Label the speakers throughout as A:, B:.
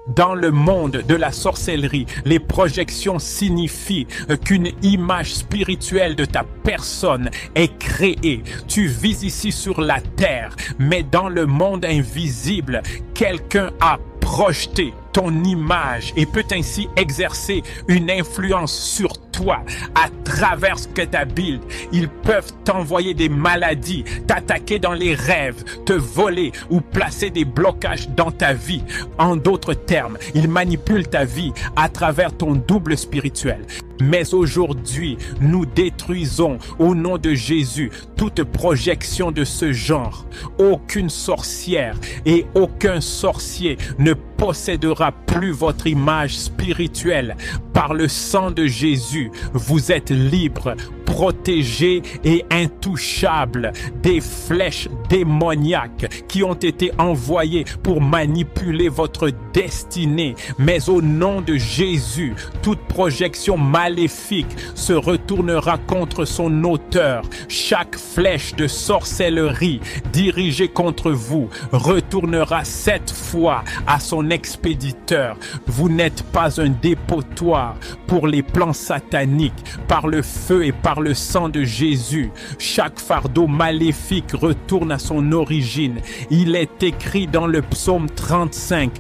A: Dans le monde de la sorcellerie, les projections signifient qu'une image spirituelle de ta personne est créée. Tu vis ici sur la terre, mais dans le monde invisible, quelqu'un a projeté ton image et peut ainsi exercer une influence sur toi à travers ce que tu habites. Ils peuvent t'envoyer des maladies, t'attaquer dans les rêves, te voler ou placer des blocages dans ta vie. En d'autres termes, ils manipulent ta vie à travers ton double spirituel. Mais aujourd'hui, nous détruisons au nom de Jésus toute projection de ce genre. Aucune sorcière et aucun sorcier ne possédera plus votre image spirituelle. Par le sang de Jésus, vous êtes libre, protégé et intouchable des flèches démoniaques qui ont été envoyées pour manipuler votre destinée. Mais au nom de Jésus, toute projection maléfique se retournera contre son auteur. Chaque flèche de sorcellerie dirigée contre vous retournera 7 fois à son expéditeur. Vous n'êtes pas un dépotoir pour les plans sataniques. Par le feu et par le sang de Jésus, chaque fardeau maléfique retourne à son origine. Il est écrit dans le psaume 35,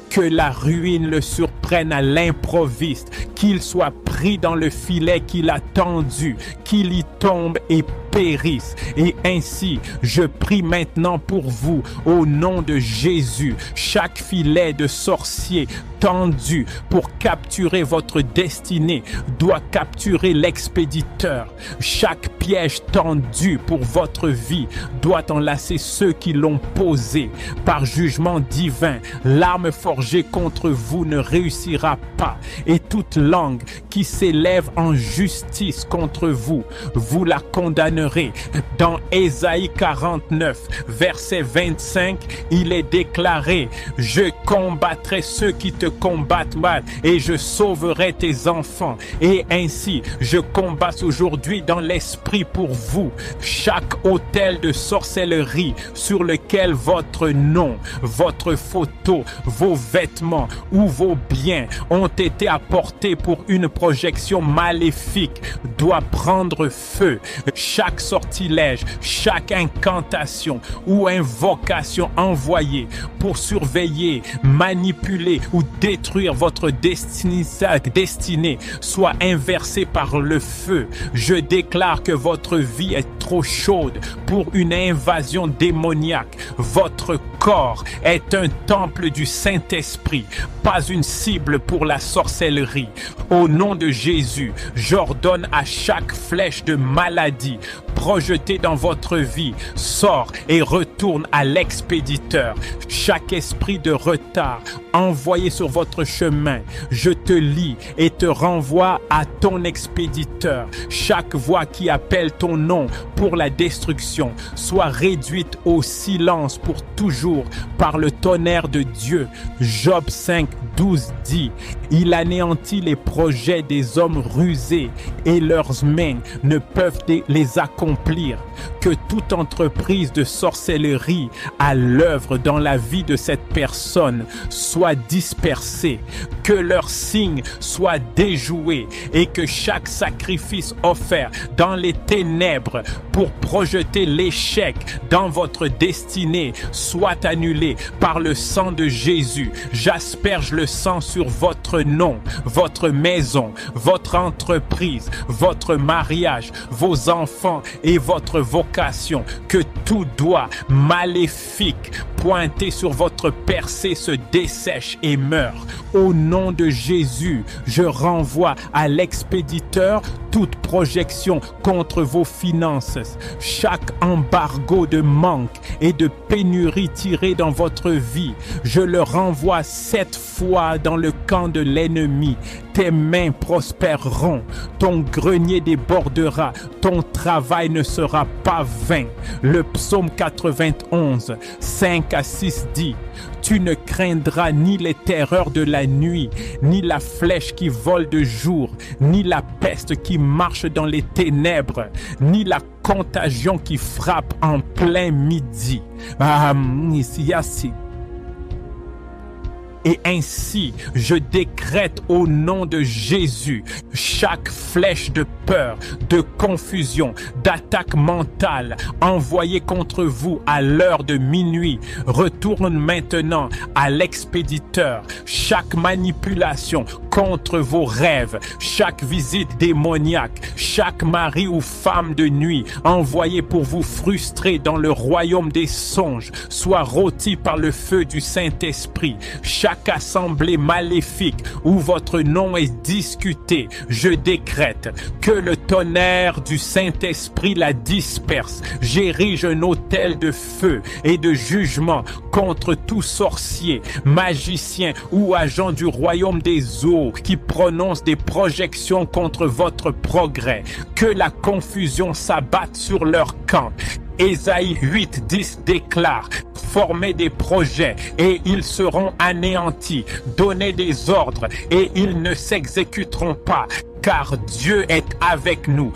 A: que la ruine le surprenne à l'improviste, qu'il soit pris dans le filet qu'il a tendu, qu'il y tombe et périsse. Et ainsi, je prie maintenant pour vous, au nom de Jésus, chaque filet de sorcier tendu pour capturer votre destinée doit capturer l'expéditeur. Chaque piège tendu pour votre vie doit enlacer ceux qui l'ont posé. Par jugement divin, l'arme forgée contre vous ne réussira pas, et toute langue qui s'élève en justice contre vous, vous la condamnerez. Dans Ésaïe 49, verset 25, il est déclaré: je combattrai ceux qui te combattent mal et je sauverai tes enfants. Et ainsi, je combats aujourd'hui dans l'esprit pour vous chaque autel de sorcellerie sur lequel votre nom, votre photo, vos vêtements ou vos biens ont été apportés pour une projection maléfique doit prendre feu. Chaque sortilège, chaque incantation ou invocation envoyée pour surveiller, manipuler ou détruire votre destinée soit inversée par le feu. Je déclare que votre vie est trop chaude pour une invasion démoniaque. Votre corps est un temple du Saint-Esprit, pas une cible pour la sorcellerie. Au nom de Jésus, j'ordonne à chaque flèche de maladie projetée dans votre vie, sort et retourne à l'expéditeur. Chaque esprit de retard envoyé sur votre chemin, je te lis et te renvoie à ton expéditeur. Chaque voix qui appelle ton nom pour la destruction soit réduite au silence pour toujours par le tonnerre de Dieu. Job 5, 12 dit: il anéantit les projets des hommes rusés et leurs mains ne peuvent les accomplir. Que toute entreprise de sorcellerie à l'œuvre dans la vie de cette personne soit dispersée, que leurs signes soient déjoués et que chaque sacrifice offert dans les ténèbres pour projeter l'échec dans votre destinée soit annulé par le sang de Jésus. J'asperge le sang sur votre nom, votre maison, votre entreprise, votre mariage, vos enfants et votre vocation. Que tout doigt maléfique pointé sur votre percée se dessèche et meurt. Au nom de Jésus, je renvoie à l'expéditeur toute projection contre vos finances. Chaque embargo de manque et de pénurie tiré dans votre vie, je le renvoie 7 fois dans le camp de l'ennemi. Tes mains prospéreront, ton grenier débordera, ton travail ne sera pas vain. Le psaume 91, 5 à 6 dit: tu ne craindras ni les terreurs de la nuit, ni la flèche qui vole de jour, ni la peste qui marche dans les ténèbres, ni la contagion qui frappe en plein midi. Et ainsi, je décrète au nom de Jésus, chaque flèche de peur, de confusion, d'attaque mentale envoyée contre vous à l'heure de minuit retourne maintenant à l'expéditeur. Chaque manipulation contre vos rêves, chaque visite démoniaque, chaque mari ou femme de nuit envoyé pour vous frustrer dans le royaume des songes, soit rôti par le feu du Saint-Esprit. Chaque assemblée maléfique où votre nom est discuté, je décrète que le tonnerre du Saint-Esprit la disperse. J'érige un autel de feu et de jugement contre tout sorcier, magicien ou agent du royaume des eaux qui prononce des projections contre votre progrès. Que la confusion s'abatte sur leur camp. Ésaïe 8:10 déclare: formez des projets et ils seront anéantis, donnez des ordres et ils ne s'exécuteront pas, car Dieu est avec nous.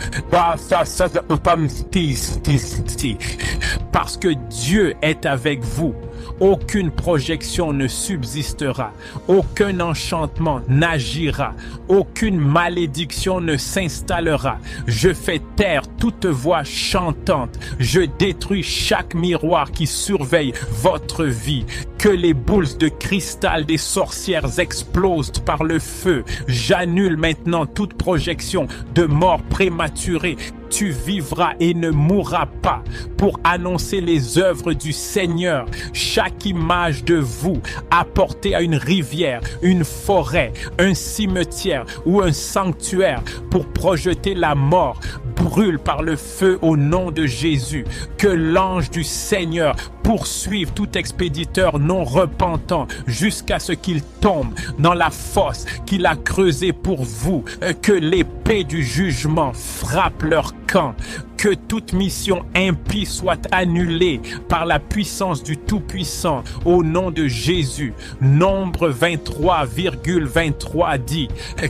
A: Parce que Dieu est avec vous, aucune projection ne subsistera, aucun enchantement n'agira, aucune malédiction ne s'installera. Je fais taire toute voix chantante, je détruis chaque miroir qui surveille votre vie. Que les boules de cristal des sorcières explosent par le feu. J'annule maintenant toute projection de mort prématurée. Tu vivras et ne mourras pas pour annoncer les œuvres du Seigneur. Chaque image de vous apportée à une rivière, une forêt, un cimetière ou un sanctuaire pour projeter la mort brûle par le feu au nom de Jésus. Que l'ange du Seigneur poursuive tout expéditeur non repentant jusqu'à ce qu'il tombe dans la fosse qu'il a creusée pour vous. Que l'épée du jugement frappe leur camp. Que toute mission impie soit annulée par la puissance du Tout-Puissant au nom de Jésus. Nombre 23,23 dit: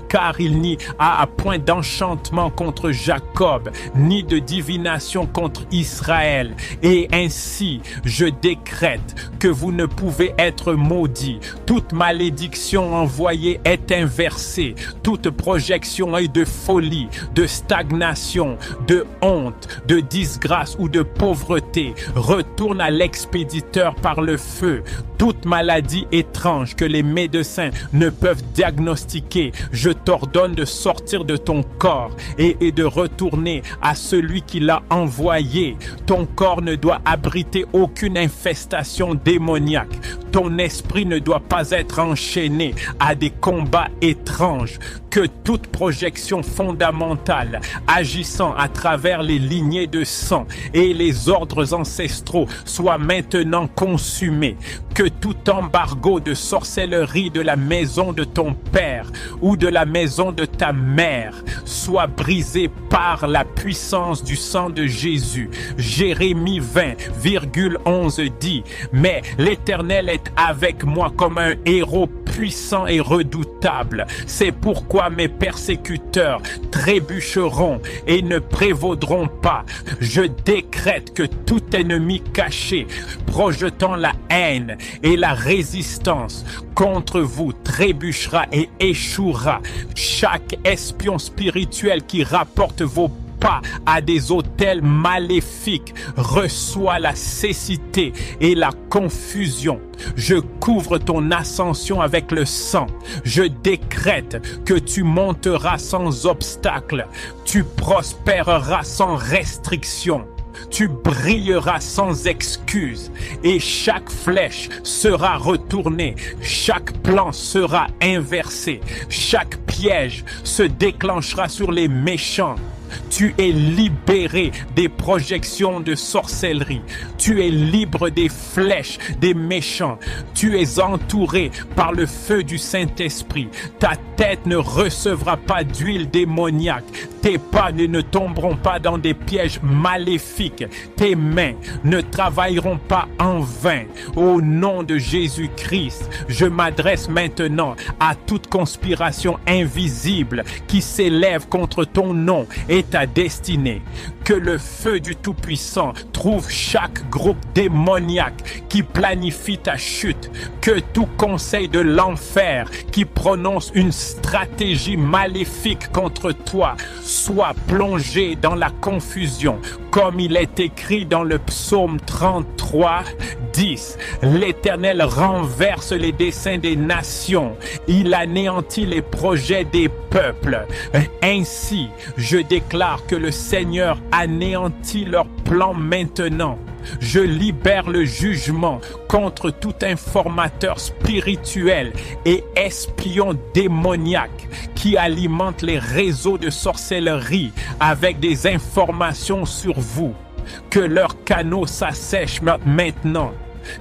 A: car il n'y a point d'enchantement contre Jacob, ni de divination contre Israël. Et ainsi, je décrète que vous ne pouvez être maudits. Toute malédiction envoyée est inversée. Toute projection est de folie, de stagnation, de honte, de disgrâce ou de pauvreté retourne à l'expéditeur par le feu. Toute maladie étrange que les médecins ne peuvent diagnostiquer, je t'ordonne de sortir de ton corps et de retourner à celui qui l'a envoyé. Ton corps ne doit abriter aucune infestation démoniaque. Ton esprit ne doit pas être enchaîné à des combats étranges. Que toute projection fondamentale agissant à travers les lignées de sang et les ordres ancestraux soit maintenant consumée. Que tout embargo de sorcellerie de la maison de ton père ou de la maison de ta mère soit brisé par la puissance du sang de Jésus. Jérémie 20,11 dit: mais l'Éternel est avec moi comme un héros puissant et redoutable. C'est pourquoi mes persécuteurs trébucheront et ne prévaudront pas. Je décrète que tout ennemi caché, projetant la haine et la résistance contre vous, trébuchera et échouera. Chaque espion spirituel qui rapporte vos pas à des autels maléfiques reçoit la cécité et la confusion. Je couvre ton ascension avec le sang. Je décrète que tu monteras sans obstacle. Tu prospéreras sans restriction. Tu brilleras sans excuse et chaque flèche sera retournée, chaque plan sera inversé, chaque piège se déclenchera sur les méchants. Tu es libéré des projections de sorcellerie. Tu es libre des flèches des méchants. Tu es entouré par le feu du Saint-Esprit. Ta tête ne recevra pas d'huile démoniaque. Tes pas ne tomberont pas dans des pièges maléfiques. Tes mains ne travailleront pas en vain. Au nom de Jésus-Christ, je m'adresse maintenant à toute conspiration invisible qui s'élève contre ton nom et ta destinée. Que le feu du Tout-Puissant trouve chaque groupe démoniaque qui planifie ta chute. Que tout conseil de l'enfer qui prononce une stratégie maléfique contre toi soit plongé dans la confusion. Comme il est écrit dans le psaume 33, 10. L'Éternel renverse les desseins des nations. Il anéantit les projets des peuples. Ainsi, je déclare que le Seigneur anéantit leurs plans maintenant. Je libère le jugement contre tout informateur spirituel et espion démoniaque qui alimente les réseaux de sorcellerie avec des informations sur vous. Que leurs canaux s'assèchent maintenant.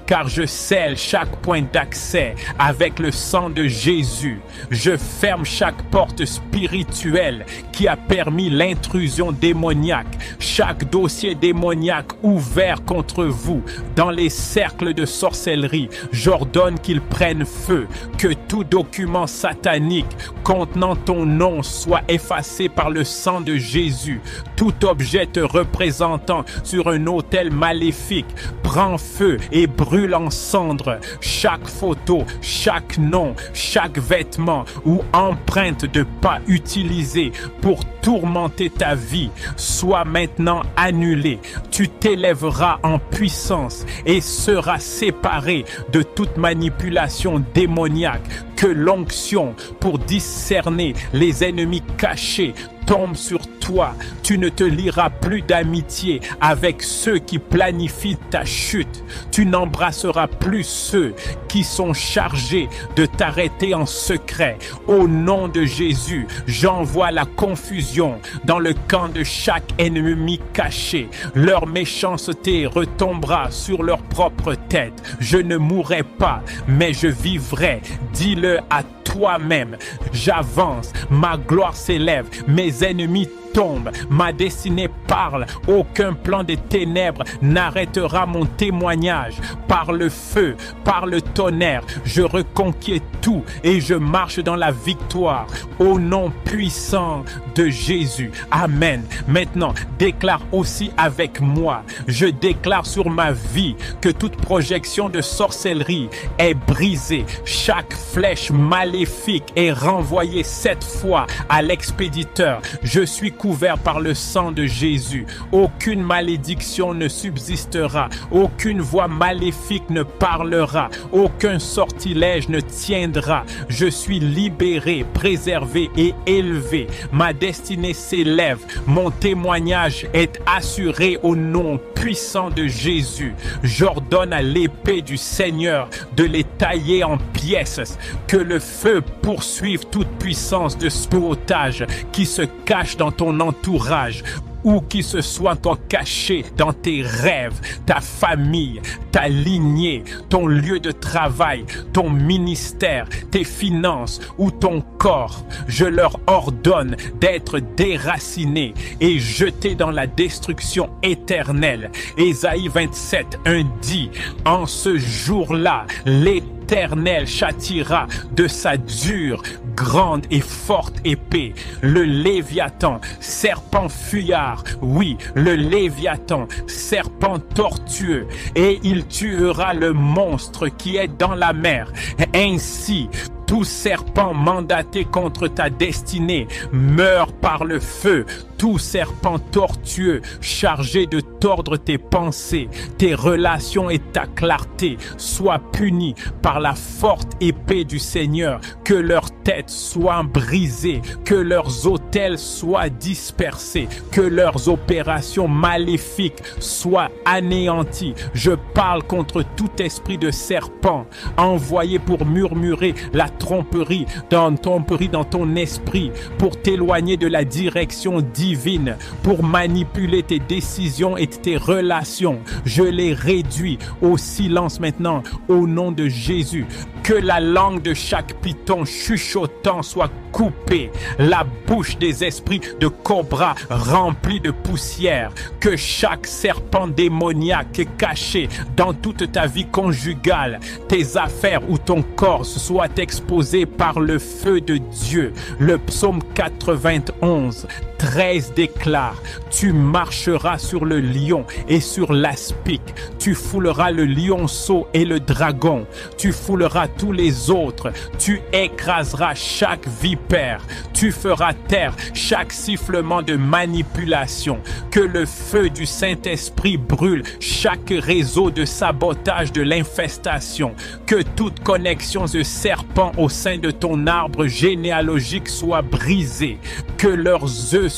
A: Car je scelle chaque point d'accès avec le sang de Jésus. Je ferme chaque porte spirituelle qui a permis l'intrusion démoniaque, chaque dossier démoniaque ouvert contre vous dans les cercles de sorcellerie. J'ordonne qu'ils prennent feu, que tout document satanique contenant ton nom soit effacé par le sang de Jésus. Tout objet te représentant sur un autel maléfique prend feu et brûle en cendres. Chaque photo, chaque nom, chaque vêtement ou empreinte de pas utilisée pour tourmenter ta vie soit maintenant annulée. Tu t'élèveras en puissance et seras séparé de toute manipulation démoniaque. Que l'onction pour discerner les ennemis cachés tombe sur toi. Tu ne te lieras plus d'amitié avec ceux qui planifient ta chute. Tu n'embrasseras plus ceux qui sont chargés de t'arrêter en secret. Au nom de Jésus, j'envoie la confusion dans le camp de chaque ennemi caché. Leur méchanceté retombera sur leur propre tête. Je ne mourrai pas, mais je vivrai. Dis-le à toi-même. J'avance, ma gloire s'élève, mes ennemis tombent, ma destinée parle. Aucun plan des ténèbres n'arrêtera mon témoignage. Par le feu, par le tonnerre, je reconquiers tout et je marche dans la victoire. Au nom puissant de Jésus. Amen. Maintenant, déclare aussi avec moi. Je déclare sur ma vie que toute projection de sorcellerie est brisée. Chaque flèche maléfique est renvoyée 7 fois à l'expéditeur. Je suis couvert par le sang de Jésus. Aucune malédiction ne subsistera. Aucune voix maléfique ne parlera. Aucun sortilège ne tiendra. Je suis libéré, préservé et élevé. Ma destinée s'élève. Mon témoignage est assuré au nom puissant de Jésus. J'ordonne à l'épée du Seigneur de les tailler en pièces. Que le feu poursuive toute puissance de sabotage qui se cache dans ton entourage ou qui se soit caché dans tes rêves, ta famille, ta lignée, ton lieu de travail, ton ministère, tes finances ou ton corps. Je leur ordonne d'être déracinés et jetés dans la destruction éternelle. Ésaïe 27:1 dit, en ce jour-là, l'Éternel châtiera de sa dure, grande et forte épée le Léviathan, serpent fuyard, oui, le Léviathan, serpent tortueux, et il tuera le monstre qui est dans la mer. Ainsi, tout serpent mandaté contre ta destinée meurt par le feu. Tout serpent tortueux chargé de tordre tes pensées, tes relations et ta clarté soit puni par la forte épée du Seigneur. Que leurs têtes soient brisées, que leurs autels soient dispersés, que leurs opérations maléfiques soient anéanties. Je parle contre tout esprit de serpent envoyé pour murmurer la tromperie dans ton esprit, pour t'éloigner de la direction divine, pour manipuler tes décisions et tes relations. Je les réduis au silence maintenant au nom de Jésus. Que la langue de chaque python chuchotant soit coupée, la bouche des esprits de cobra remplie de poussière. Que chaque serpent démoniaque caché dans toute ta vie conjugale, tes affaires ou ton corps soit exposé par le feu de Dieu. Le psaume 91, 13 déclare: tu marcheras sur le lion et sur l'aspic, tu fouleras le lionceau et le dragon, tu fouleras tous les autres, tu écraseras chaque vipère, tu feras taire chaque sifflement de manipulation. Que le feu du Saint-Esprit brûle chaque réseau de sabotage de l'infestation. Que toute connexion de serpents au sein de ton arbre généalogique soit brisée. Que leurs œufs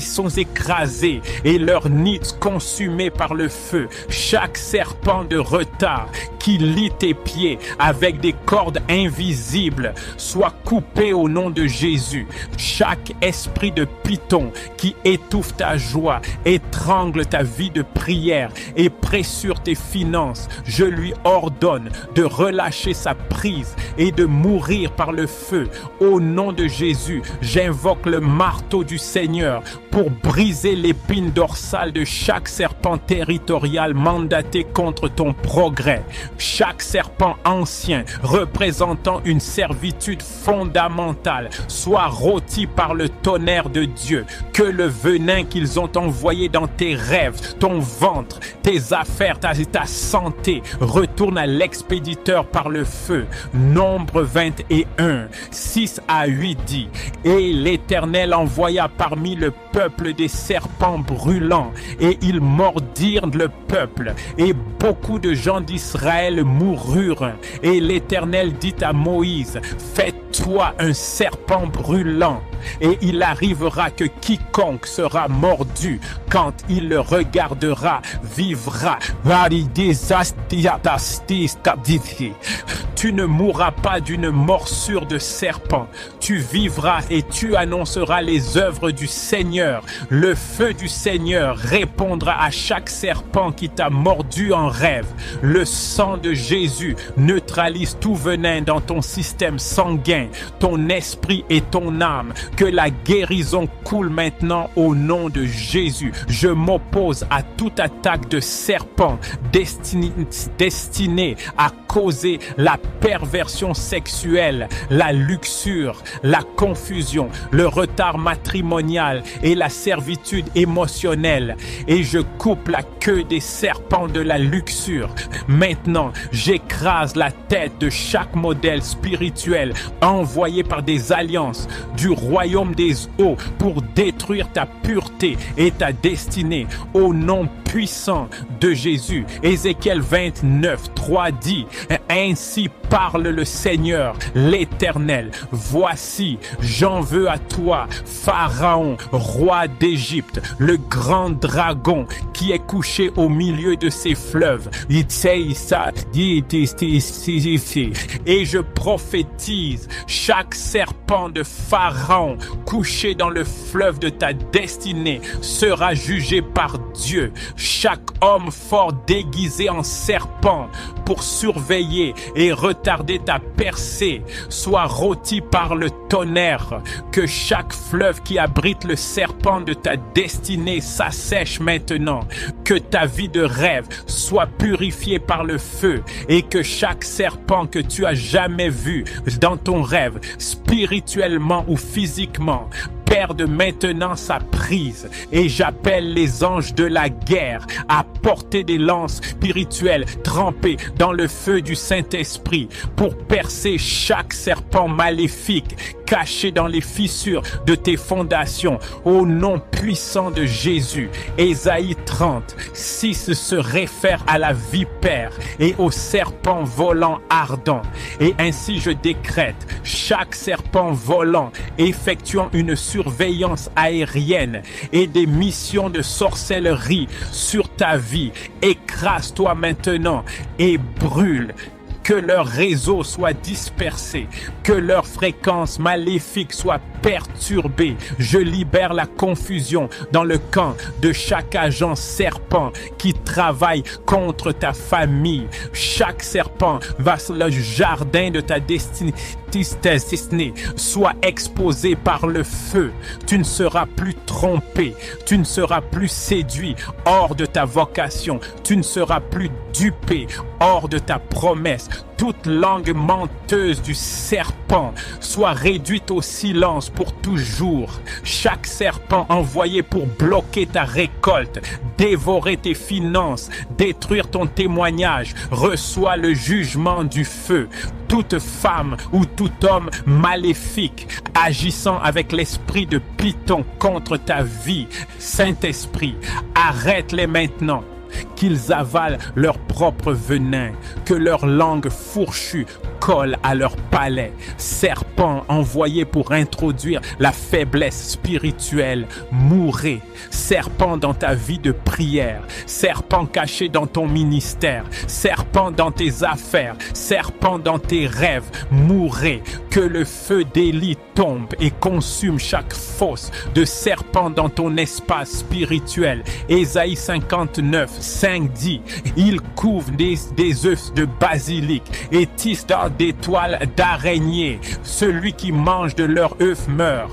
A: sont écrasés et leurs nids consumés par le feu. Chaque serpent de retard qui lie tes pieds avec des cordes invisibles soit coupé au nom de Jésus. Chaque esprit de python qui étouffe ta joie, étrangle ta vie de prière et pressure tes finances, je lui ordonne de relâcher sa prise et de mourir par le feu. Au nom de Jésus, j'invoque le marteau du Seigneur pour briser l'épine dorsale de chaque serpent territorial mandaté contre ton progrès. Chaque serpent ancien représentant une servitude fondamentale soit rôti par le tonnerre de Dieu. Que le venin qu'ils ont envoyé dans tes rêves, ton ventre, tes affaires, ta santé retourne à l'expéditeur par le feu. Nombre 21, 6 à 8 dit: et l'Éternel envoya parmi le peuple des serpents brûlants, et ils mordirent le peuple, et beaucoup de gens d'Israël moururent. Et l'Éternel dit à Moïse: fais-toi un serpent brûlant, et il arrivera que quiconque sera mordu, quand il le regardera, vivra. Tu ne mourras pas d'une morsure de serpent. Tu vivras et tu annonceras les œuvres du Seigneur. Le feu du Seigneur répondra à chaque serpent qui t'a mordu en rêve. Le sang de Jésus neutralise tout venin dans ton système sanguin, ton esprit et ton âme. Que la guérison coule maintenant au nom de Jésus. Je m'oppose à toute attaque de serpent destinée à causer la perversion sexuelle, la luxure, la confusion, le retard matrimonial et la servitude émotionnelle. Et je coupe la queue des serpents de la luxure. Maintenant, j'écrase la tête de chaque modèle spirituel envoyé par des alliances du royaume des eaux pour détruire ta pureté et ta destinée. Au nom puissant de Jésus. Ézéchiel 29, 3 dit: ainsi parle le Seigneur, l'Éternel. Voici, j'en veux à toi, Pharaon, roi d'Égypte, le grand dragon qui est couché au milieu de ces fleuves. Et je prophétise, chaque serpent de Pharaon couché dans le fleuve de ta destinée sera jugé par Dieu. Chaque homme fort déguisé en serpent pour surveiller et retarder ta percée soit rôti par le tonnerre. Que chaque fleuve qui abrite le serpent de ta destinée s'assèche maintenant. Que ta vie de rêve soit purifiée par le feu et que chaque serpent que tu as jamais vu dans ton rêve, spirituellement ou physiquement, perde maintenant sa prise. Et j'appelle les anges de la guerre à porter des lances spirituelles trempées dans le feu du Saint-Esprit pour percer chaque serpent maléfique caché dans les fissures de tes fondations. Au nom puissant de Jésus. Ésaïe 30, 6 se réfère à la vipère et au serpent volant ardent. Et ainsi je décrète, chaque serpent volant effectuant une surveillance aérienne et des missions de sorcellerie sur ta vie, écrase-toi maintenant et brûle. que leur réseau soit dispersé, que leur fréquence maléfique soit perturbée. Je libère la confusion dans le camp de chaque agent serpent qui travaille contre ta famille. Chaque serpent va sur le jardin de ta destinée. Sois exposé par le feu. Tu ne seras plus trompé. Tu ne seras plus séduit hors de ta vocation. Tu ne seras plus dupé hors de ta promesse. Toute langue menteuse du serpent soit réduite au silence pour toujours. Chaque serpent envoyé pour bloquer ta récolte, dévorer tes finances, détruire ton témoignage, reçoit le jugement du feu. Toute femme ou tout homme maléfique agissant avec l'esprit de Python contre ta vie, Saint-Esprit, arrête-les maintenant. Qu'ils avalent leur propre venin, que leur langue fourchue colle à leur palais. Serpent envoyé pour introduire la faiblesse spirituelle, mourrez. Serpent dans ta vie de prière, serpent caché dans ton ministère, serpent dans tes affaires, serpent dans tes rêves, mourrez. Que le feu d'Élie tombe et consume chaque fosse de serpent dans ton espace spirituel. Ésaïe 59, 5 dit, il couvre des œufs de basilic et tisse d'étoiles d'araignée. Celui qui mange de leurs œufs meurt.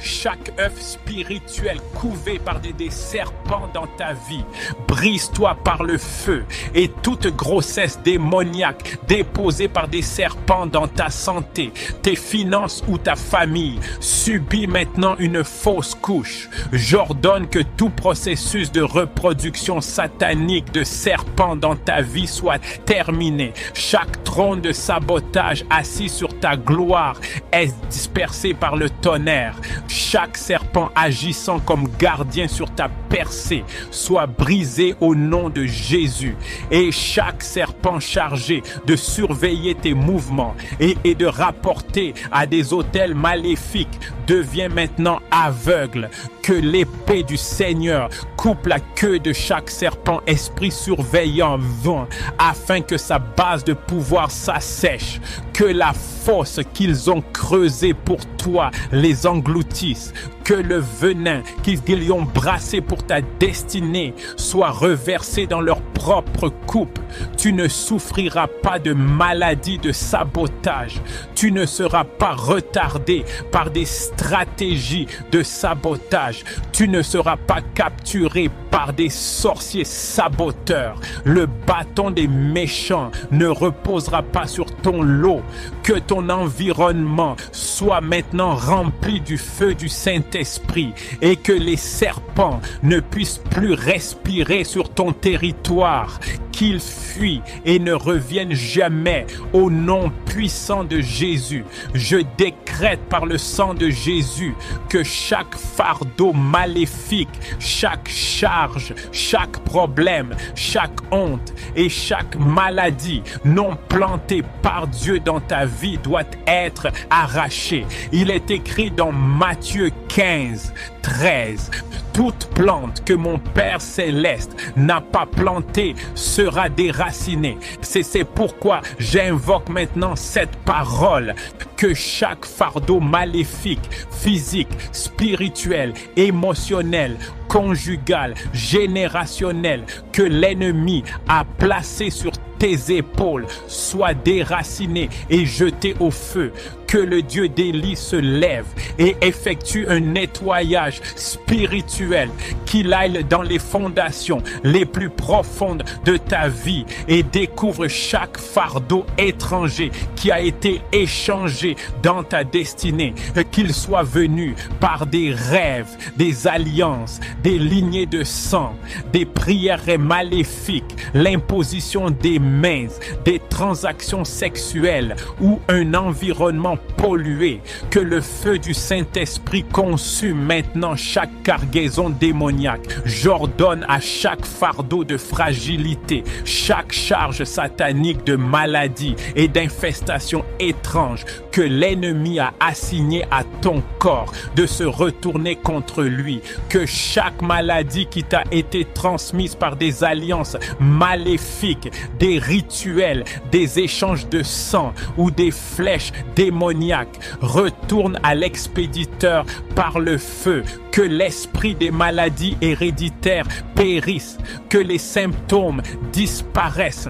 A: Chaque œuf spirituel couvé par des serpents dans ta vie, brise-toi par le feu. Et toute grossesse démoniaque déposée par des serpents dans ta santé, tes finances ou ta famille, subit maintenant une fausse couche. J'ordonne que tout processus de reproduction satanique de serpents dans ta vie soit terminé. Chaque trône de sabotage assis sur ta gloire est dispersé par le tonnerre. Chaque serpent agissant comme gardien sur ta percée soit brisé au nom de Jésus. Et chaque serpent chargé de surveiller tes mouvements et de rapporter à des autels maléfiques devient maintenant aveugle. Que l'épée du Seigneur coupe la queue de chaque serpent esprit surveillant vent, afin que sa base de pouvoir s'assèche. Que la fosse qu'ils ont creusée pour toi les engloutisse. Que le venin qu'ils ont brassé pour ta destinée soit reversé dans leur propre coupe. Tu ne souffriras pas de maladie de sabotage. Tu ne seras pas retardé par des stratégies de sabotage. Tu ne seras pas capturé par des sorciers saboteurs. Le bâton des méchants ne reposera pas sur ton lot. Que ton environnement soit maintenant rempli du feu du Saint-Esprit et que les serpents ne puissent plus respirer sur ton territoire. Qu'ils fuient et ne reviennent jamais au nom puissant de Jésus. Je décrète par le sang de Jésus que chaque fardeau maléfique, chaque charge, chaque problème, chaque honte et chaque maladie non plantée par Dieu dans ta vie doit être arraché. Il est écrit dans Matthieu 15, 13. Toute plante que mon Père céleste n'a pas plantée sera déracinée. C'est pourquoi j'invoque maintenant cette parole, que chaque fardeau maléfique, physique, spirituel, émotionnel, conjugal, générationnel, que l'ennemi a placé sur tes épaules soit déraciné et jeté au feu. Que le Dieu d'Élie se lève et effectue un nettoyage spirituel, qu'il aille dans les fondations les plus profondes de ta vie et découvre chaque fardeau étranger qui a été échangé dans ta destinée, qu'il soit venu par des rêves, des alliances, des lignées de sang, des prières maléfiques, l'imposition des mains, des transactions sexuelles ou un environnement pollué. Que le feu du Saint-Esprit consume maintenant chaque cargaison démoniaque. J'ordonne à chaque fardeau de fragilité, chaque charge satanique de maladie et d'infestation étrange que l'ennemi a assigné à ton corps de se retourner contre lui. Que chaque maladie qui t'a été transmise par des des alliances maléfiques, des rituels, des échanges de sang ou des flèches démoniaques retournent à l'expéditeur par le feu, que l'esprit des maladies héréditaires périsse, que les symptômes disparaissent,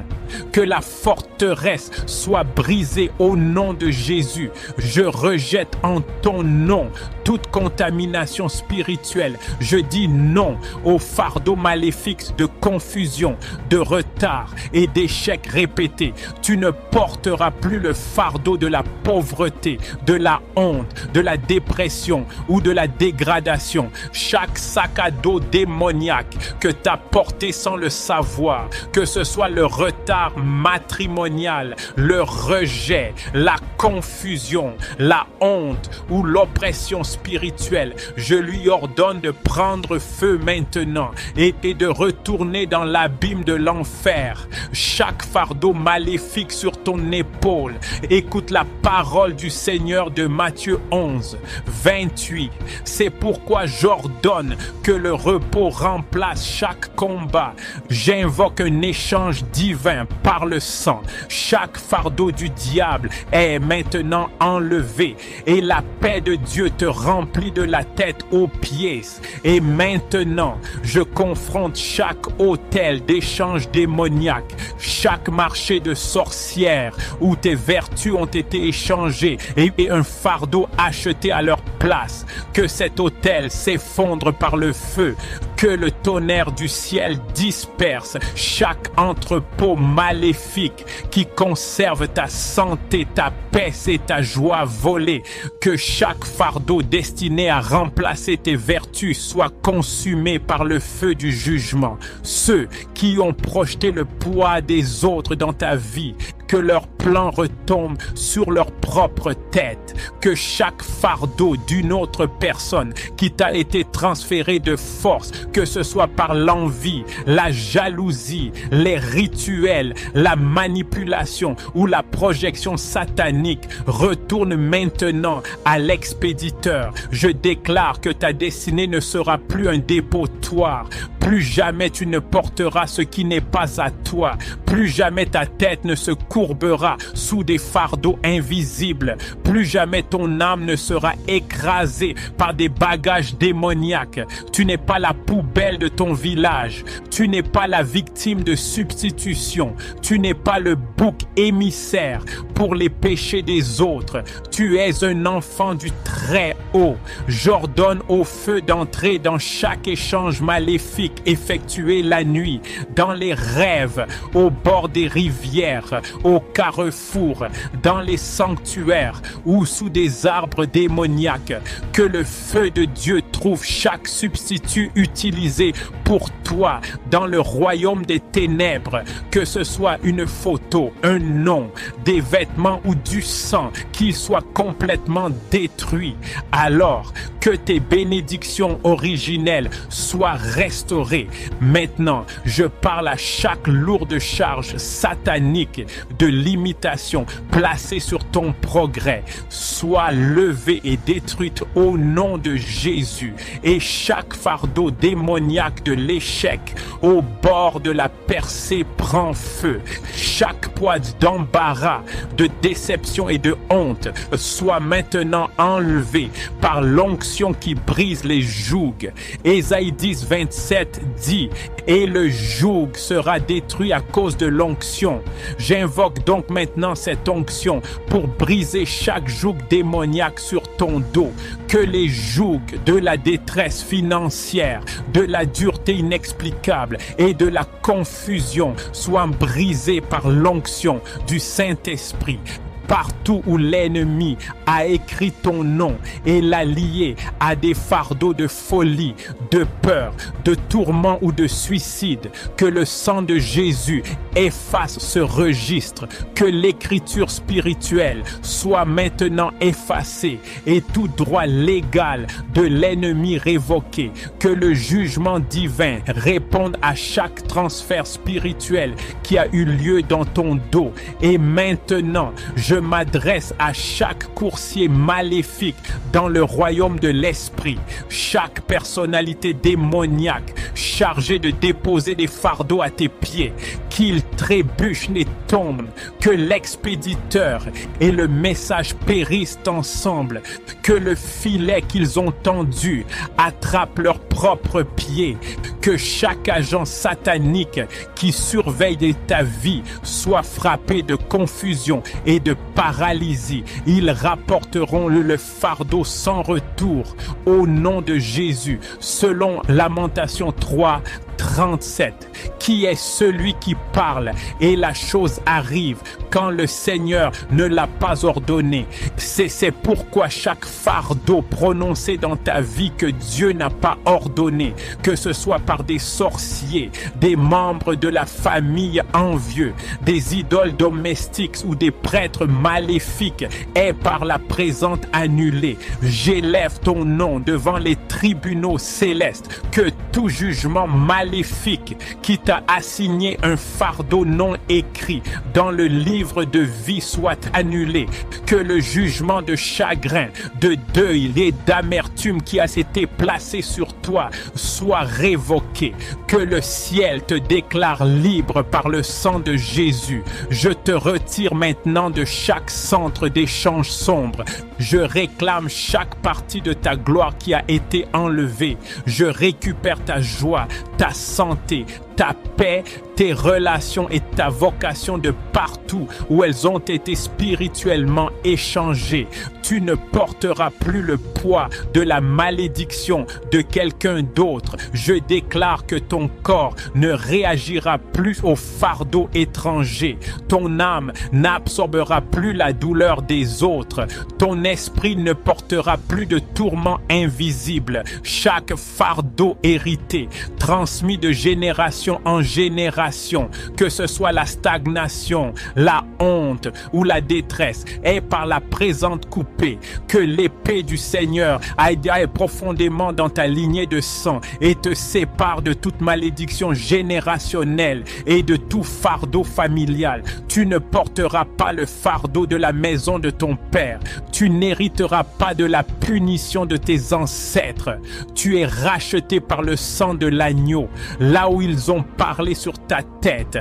A: que la forteresse soit brisée au nom de Jésus. Je rejette en ton nom toute contamination spirituelle. Je dis non au fardeau maléfique de confusion, de retard et d'échecs répétés. Tu ne porteras plus le fardeau de la pauvreté, de la honte, de la dépression ou de la dégradation. Chaque sac à dos démoniaque que tu as porté sans le savoir, que ce soit le retard matrimonial, le rejet, la confusion, la honte ou l'oppression spirituelle, je lui ordonne de prendre feu maintenant et de retourner dans l'abîme de l'enfer. Chaque fardeau maléfique sur ton épaule, écoute la parole du Seigneur de Matthieu 11, 28. C'est pourquoi j'ordonne que le repos remplace chaque combat. J'invoque un échange divin par le sang. Chaque fardeau du diable est maintenant enlevé et la paix de Dieu te remplit de la tête aux pieds. Et maintenant, je confronte chaque hôtel d'échange démoniaque, chaque marché de sorcières où tes vertus ont été échangées et un fardeau acheté à leur place. Que cet hôtel s'effondre par le feu, que le tonnerre du ciel disperse chaque entrepôt maléfique qui conserve ta santé, ta paix et ta joie volée, que chaque fardeau destiné à remplacer tes vertus soit consumé par le feu du jugement. Ceux qui ont projeté le poids des autres dans ta vie, que leur plan retombe sur leur propre tête, que chaque fardeau d'une autre personne qui t'a été transféré de force, que ce soit par l'envie, la jalousie, les rituels, la manipulation ou la projection satanique, retourne maintenant à l'expéditeur. Je déclare que ta destinée ne sera plus un dépotoir. Plus jamais tu ne porteras ce qui n'est pas à toi. Plus jamais ta tête ne se courbera sous des fardeaux invisibles. Plus jamais ton âme ne sera écrasée par des bagages démoniaques. Tu n'es pas la poubelle de ton village. Tu n'es pas la victime de substitution. Tu n'es pas le bouc émissaire pour les péchés des autres. Tu es un enfant du Très-Haut. J'ordonne au feu d'entrer dans chaque échange maléfique effectué la nuit, dans les rêves, au bord des rivières, au carrefour, dans les sanctuaires ou sous des arbres démoniaques. Que le feu de Dieu trouve chaque substitut utilisé pour toi dans le royaume des ténèbres, que ce soit une photo, un nom, des vêtements ou du sang, qu'il soit complètement détruit. Alors que tes bénédictions originelles soient restaurées. Maintenant, je parle à chaque lourde charge satanique de limitation placée sur ton progrès. Sois levée et détruite au nom de Jésus. Et chaque fardeau démoniaque de l'échec au bord de la percée prend feu. Chaque poids d'embarras, de déception et de honte soit maintenant enlevé par l'onction qui brise les jougs. Ésaïe 10, 27 dit: et le joug sera détruit à cause de l'onction. J'invoque donc maintenant cette onction pour briser chaque joug démoniaque sur ton dos. Que les jougs de la détresse financière, de la dureté inexplicable et de la confusion soient brisés par l'onction du Saint-Esprit. Partout où l'ennemi a écrit ton nom et l'a lié à des fardeaux de folie, de peur, de tourment ou de suicide, que le sang de Jésus efface ce registre, que l'écriture spirituelle soit maintenant effacée et tout droit légal de l'ennemi révoqué, que le jugement divin réponde à chaque transfert spirituel qui a eu lieu dans ton dos. Et maintenant, je m'adresse à chaque coursier maléfique dans le royaume de l'esprit, chaque personnalité démoniaque chargée de déposer des fardeaux à tes pieds, qu'ils trébuchent et tombent, que l'expéditeur et le message périssent ensemble, que le filet qu'ils ont tendu attrape leurs propres pieds, que chaque agent satanique qui surveille ta vie soit frappé de confusion et de paralysie. Ils rapporteront le fardeau sans retour au nom de Jésus, selon Lamentation 3, 37. Qui est celui qui parle et la chose arrive quand le Seigneur ne l'a pas ordonné? C'est pourquoi chaque fardeau prononcé dans ta vie que Dieu n'a pas ordonné, que ce soit par des sorciers, des membres de la famille envieux, des idoles domestiques ou des prêtres maléfiques, est par la présente annulé. J'élève ton nom devant les tribunaux célestes, que tout jugement maléfique qui t'a assigné un fardeau non écrit dans le livre de vie soit annulé, que le jugement de chagrin, de deuil et d'amertume qui a été placé sur toi soit révoqué, que le ciel te déclare libre par le sang de Jésus. Je te retire maintenant de chaque centre d'échange sombre. Je réclame chaque partie de ta gloire qui a été enlevée. Je récupère ta joie, ta santé, ta paix, tes relations et ta vocation de partout où elles ont été spirituellement échangées. Tu ne porteras plus le poids de la malédiction de quelqu'un d'autre. Je déclare que ton corps ne réagira plus au fardeau étranger. Ton âme n'absorbera plus la douleur des autres. Ton esprit ne portera plus de tourments invisibles. Chaque fardeau hérité, transmis de génération en génération, que ce soit la stagnation, la honte ou la détresse, est par la présente coupée, que l'épée du Seigneur aille profondément dans ta lignée de sang et te sépare de toute malédiction générationnelle et de tout fardeau familial. Tu ne porteras pas le fardeau de la maison de ton père. Tu n'hériteras pas de la punition de tes ancêtres. Tu es racheté par le sang de l'agneau. Là où ils ont parlé sur ta tête,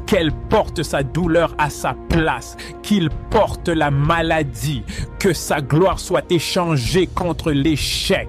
A: qu'elle porte sa douleur à sa place, qu'il porte la maladie, que sa gloire soit échangée contre l'échec.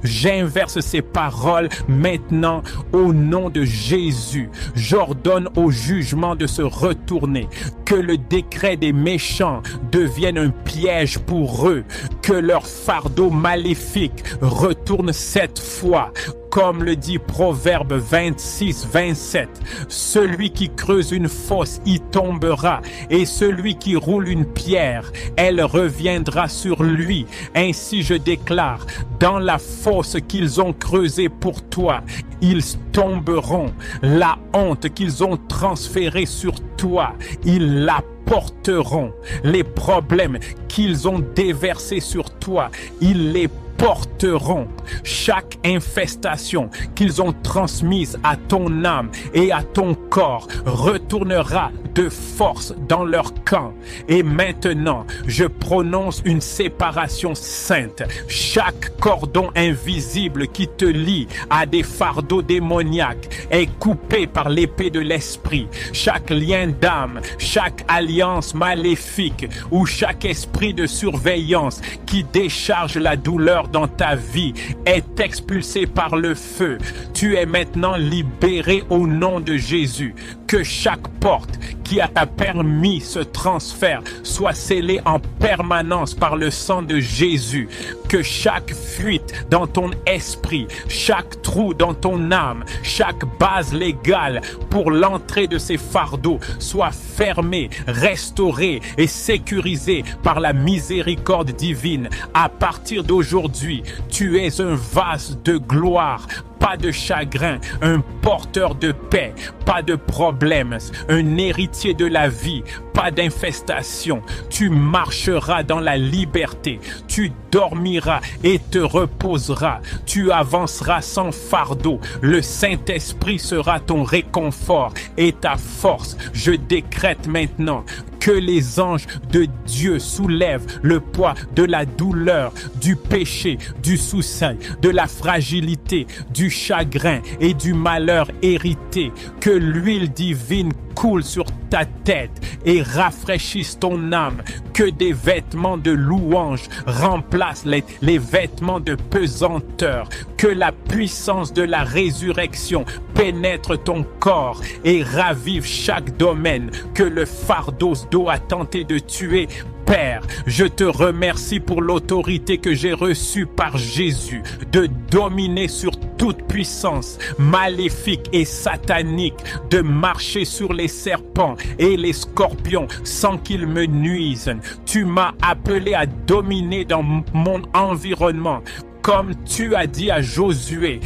A: J'inverse ces paroles maintenant au nom de Jésus. J'ordonne au jugement de se retourner, que le décret des méchants devienne un piège pour eux, que leur fardeau maléfique retourne cette fois. Comme le dit Proverbe 26, 27, celui qui creuse une fosse y tombera, et celui qui roule une pierre, elle reviendra sur lui. Ainsi je déclare, dans la fosse qu'ils ont creusée pour toi, ils tomberont. La honte qu'ils ont transférée sur toi, ils la porteront. Les problèmes qu'ils ont déversés sur toi, ils les porteront. Chaque infestation qu'ils ont transmise à ton âme et à ton corps retournera de force dans leur camp. Et maintenant, je prononce une séparation sainte. Chaque cordon invisible qui te lie à des fardeaux démoniaques est coupé par l'épée de l'esprit. Chaque lien d'âme, chaque alliance maléfique ou chaque esprit de surveillance qui décharge la douleur dans ta vie est expulsé par le feu. Tu es maintenant libéré au nom de Jésus. Que chaque porte qui a permis ce transfert soit scellée en permanence par le sang de Jésus. Que chaque fuite dans ton esprit, chaque trou dans ton âme, chaque base légale pour l'entrée de ces fardeaux soit fermée, restaurée et sécurisée par la miséricorde divine. À partir d'aujourd'hui, tu es un vase de gloire. Pas de chagrin, un porteur de paix, pas de problèmes, un héritier de la vie, pas d'infestation. Tu marcheras dans la liberté, tu dormiras et te reposeras, tu avanceras sans fardeau. Le Saint-Esprit sera ton réconfort et ta force. Je décrète maintenant Que les anges de Dieu soulèvent le poids de la douleur, du péché, du souci, de la fragilité, du chagrin et du malheur hérité. Que l'huile divine coule sur ta tête et rafraîchisse ton âme. Que des vêtements de louange remplacent les vêtements de pesanteur. Que la puissance de la résurrection pénètre ton corps et ravive chaque domaine que le fardeau a tenté de tuer. Père, je te remercie pour l'autorité que j'ai reçue par Jésus de dominer sur toute puissance maléfique et satanique, de marcher sur les serpents et les scorpions sans qu'ils me nuisent. Tu m'as appelé à dominer dans mon environnement. Comme tu as dit à Josué,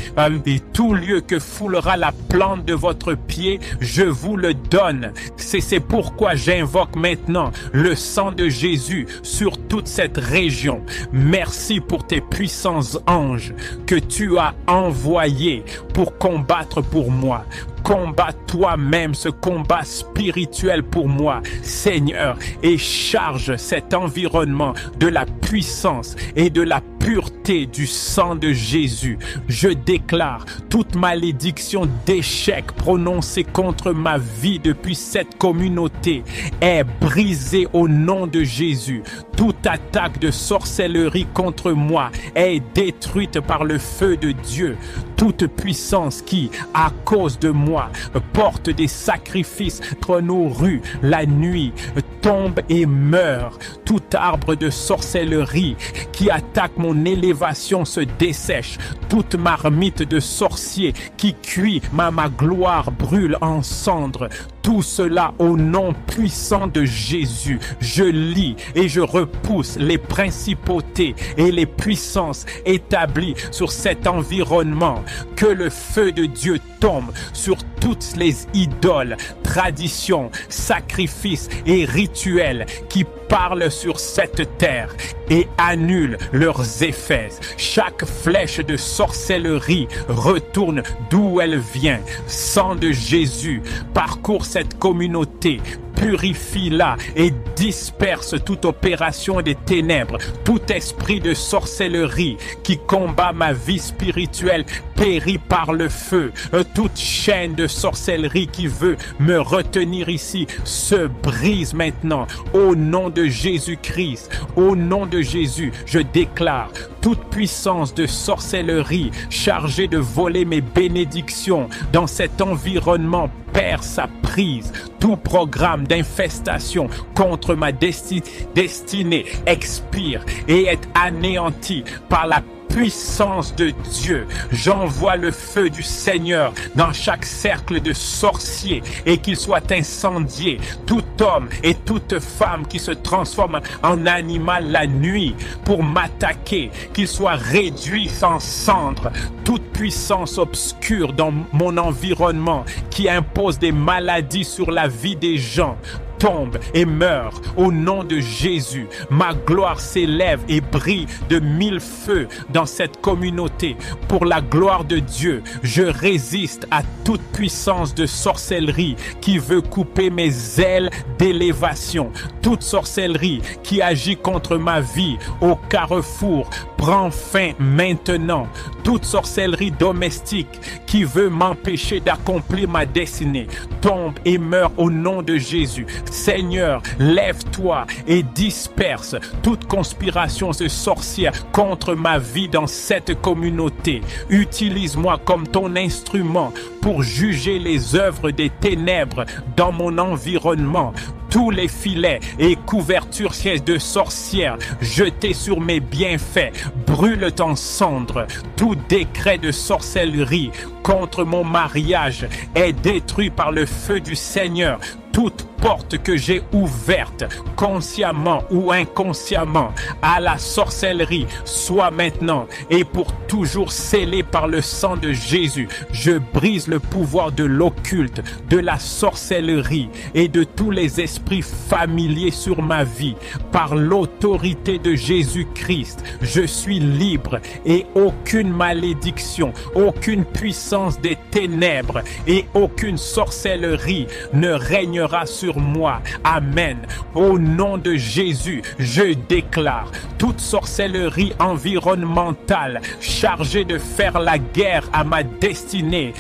A: et tout lieu que foulera la plante de votre pied, je vous le donne. C'est pourquoi j'invoque maintenant le sang de Jésus sur toute cette région. Merci pour tes puissants anges que tu as envoyés pour combattre pour moi. Combat toi-même ce combat spirituel pour moi, Seigneur, et charge cet environnement de la puissance et de la pureté du sang de Jésus. Je déclare toute malédiction d'échec prononcée contre ma vie depuis cette communauté est brisée au nom de Jésus. Toute attaque de sorcellerie contre moi est détruite par le feu de Dieu. Toute puissance qui, à cause de moi, porte des sacrifices entre nos rues la nuit, tombe et meurt. Tout arbre de sorcellerie qui attaque mon élévation se dessèche. Toute marmite de sorcier qui cuit ma gloire brûle en cendres. Tout cela au nom puissant de Jésus. Je lis et je repousse les principautés et les puissances établies sur cet environnement. Que le feu de Dieu tombe sur toutes les idoles, traditions, sacrifices et rituels qui parlent sur cette terre et annule leurs effets. Chaque flèche de sorcellerie retourne d'où elle vient. Sang de Jésus parcourt cette communauté, purifie-la et disperse toute opération des ténèbres, tout esprit de sorcellerie qui combat ma vie spirituelle périt par le feu. Toute chaîne de sorcellerie qui veut me retenir ici se brise maintenant au nom de Jésus-Christ. Au nom de Jésus, je déclare toute puissance de sorcellerie chargée de voler mes bénédictions dans cet environnement perd sa prise. Tout programme d'infestation contre ma destinée expire et est anéanti par la puissance de Dieu. J'envoie le feu du Seigneur dans chaque cercle de sorciers et qu'il soit incendié. Tout homme et toute femme qui se transforme en animal la nuit pour m'attaquer, qu'il soit réduit en cendres. Toute puissance obscure dans mon environnement qui impose des maladies sur la vie des gens tombe et meurt au nom de Jésus. Ma gloire s'élève et brille de 1000 feux dans cette communauté. Pour la gloire de Dieu, je résiste à toute puissance de sorcellerie qui veut couper mes ailes d'élévation. Toute sorcellerie qui agit contre ma vie au carrefour prend fin maintenant. Toute sorcellerie domestique qui veut m'empêcher d'accomplir ma destinée tombe et meurt au nom de Jésus. Seigneur, lève-toi et disperse toute conspiration de sorcières contre ma vie dans cette communauté. Utilise-moi comme ton instrument pour juger les œuvres des ténèbres dans mon environnement. Tous les filets et couvertures de sorcières jetés sur mes bienfaits brûlent en cendres. Tout décret de sorcellerie contre mon mariage est détruit par le feu du Seigneur. Toute porte que j'ai ouverte, consciemment ou inconsciemment, à la sorcellerie, soit maintenant et pour toujours scellée par le sang de Jésus. Je brise le pouvoir de l'occulte, de la sorcellerie et de tous les esprits familiers sur ma vie. Par l'autorité de Jésus-Christ, je suis libre et aucune malédiction, aucune puissance des ténèbres et aucune sorcellerie ne régnera sur sur moi. Amen. Au nom de Jésus, je déclare toute sorcellerie environnementale chargée de faire la guerre à ma destinée,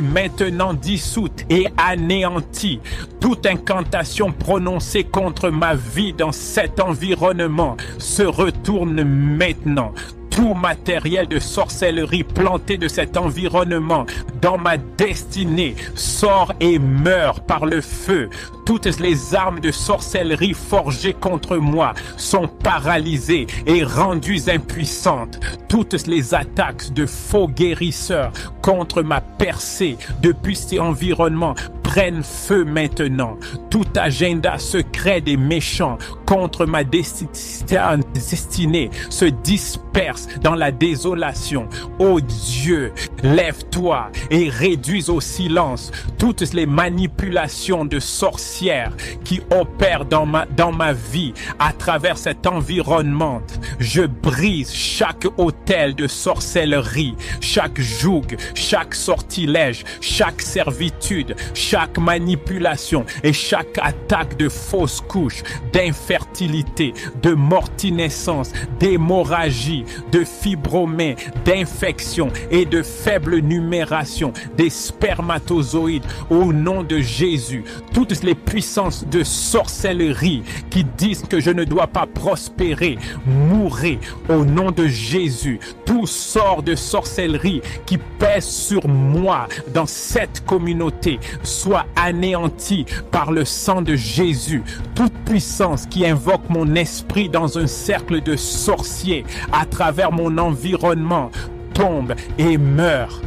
A: maintenant dissoute et anéantie. Toute incantation prononcée contre ma vie dans cet environnement se retourne maintenant. Tout matériel de sorcellerie planté de cet environnement dans ma destinée sort et meurt par le feu. Toutes les armes de sorcellerie forgées contre moi sont paralysées et rendues impuissantes. Toutes les attaques de faux guérisseurs contre ma percée depuis cet environnement prennent feu maintenant. Tout agenda secret des méchants contre ma destinée se disperse dans la désolation. Ô Dieu, lève-toi et réduis au silence toutes les manipulations de sorcières qui opèrent dans ma vie à travers cet environnement. Je brise chaque autel de sorcellerie, chaque joug, chaque sortilège, chaque servitude, chaque manipulation et chaque attaque de fausses couches, d'infertilité, de mortinescence, d'hémorragie, de fibromée, d'infection et de faible numération des spermatozoïdes au nom de Jésus. Toutes les puissances de sorcellerie qui disent que je ne dois pas prospérer, mourrez au nom de Jésus. Tout sort de sorcellerie qui pèse sur moi dans cette communauté soit anéanti par le sang de Jésus. Toute puissance qui invoque mon esprit dans un cercle de sorciers à travers mon environnement tombe et meurt.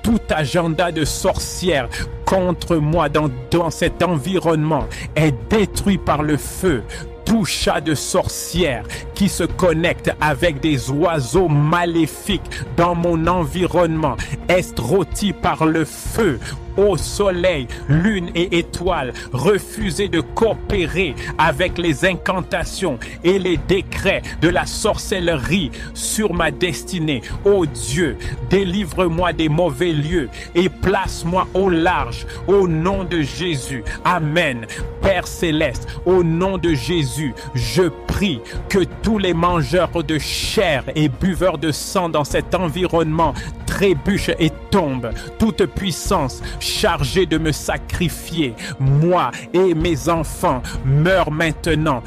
A: Tout agenda de sorcière contre moi dans cet environnement est détruit par le feu. Tout chat de sorcière qui se connecte avec des oiseaux maléfiques dans mon environnement est rôti par le feu. Ô soleil, lune et étoiles, refusez de coopérer avec les incantations et les décrets de la sorcellerie sur ma destinée. Ô Dieu, délivre-moi des mauvais lieux et place-moi au large au nom de Jésus. Amen. Père céleste, au nom de Jésus, je prie que tous les mangeurs de chair et buveurs de sang dans cet environnement trébuchent et tombent. Toute puissance chargée de me sacrifier, moi et mes enfants, meurent maintenant.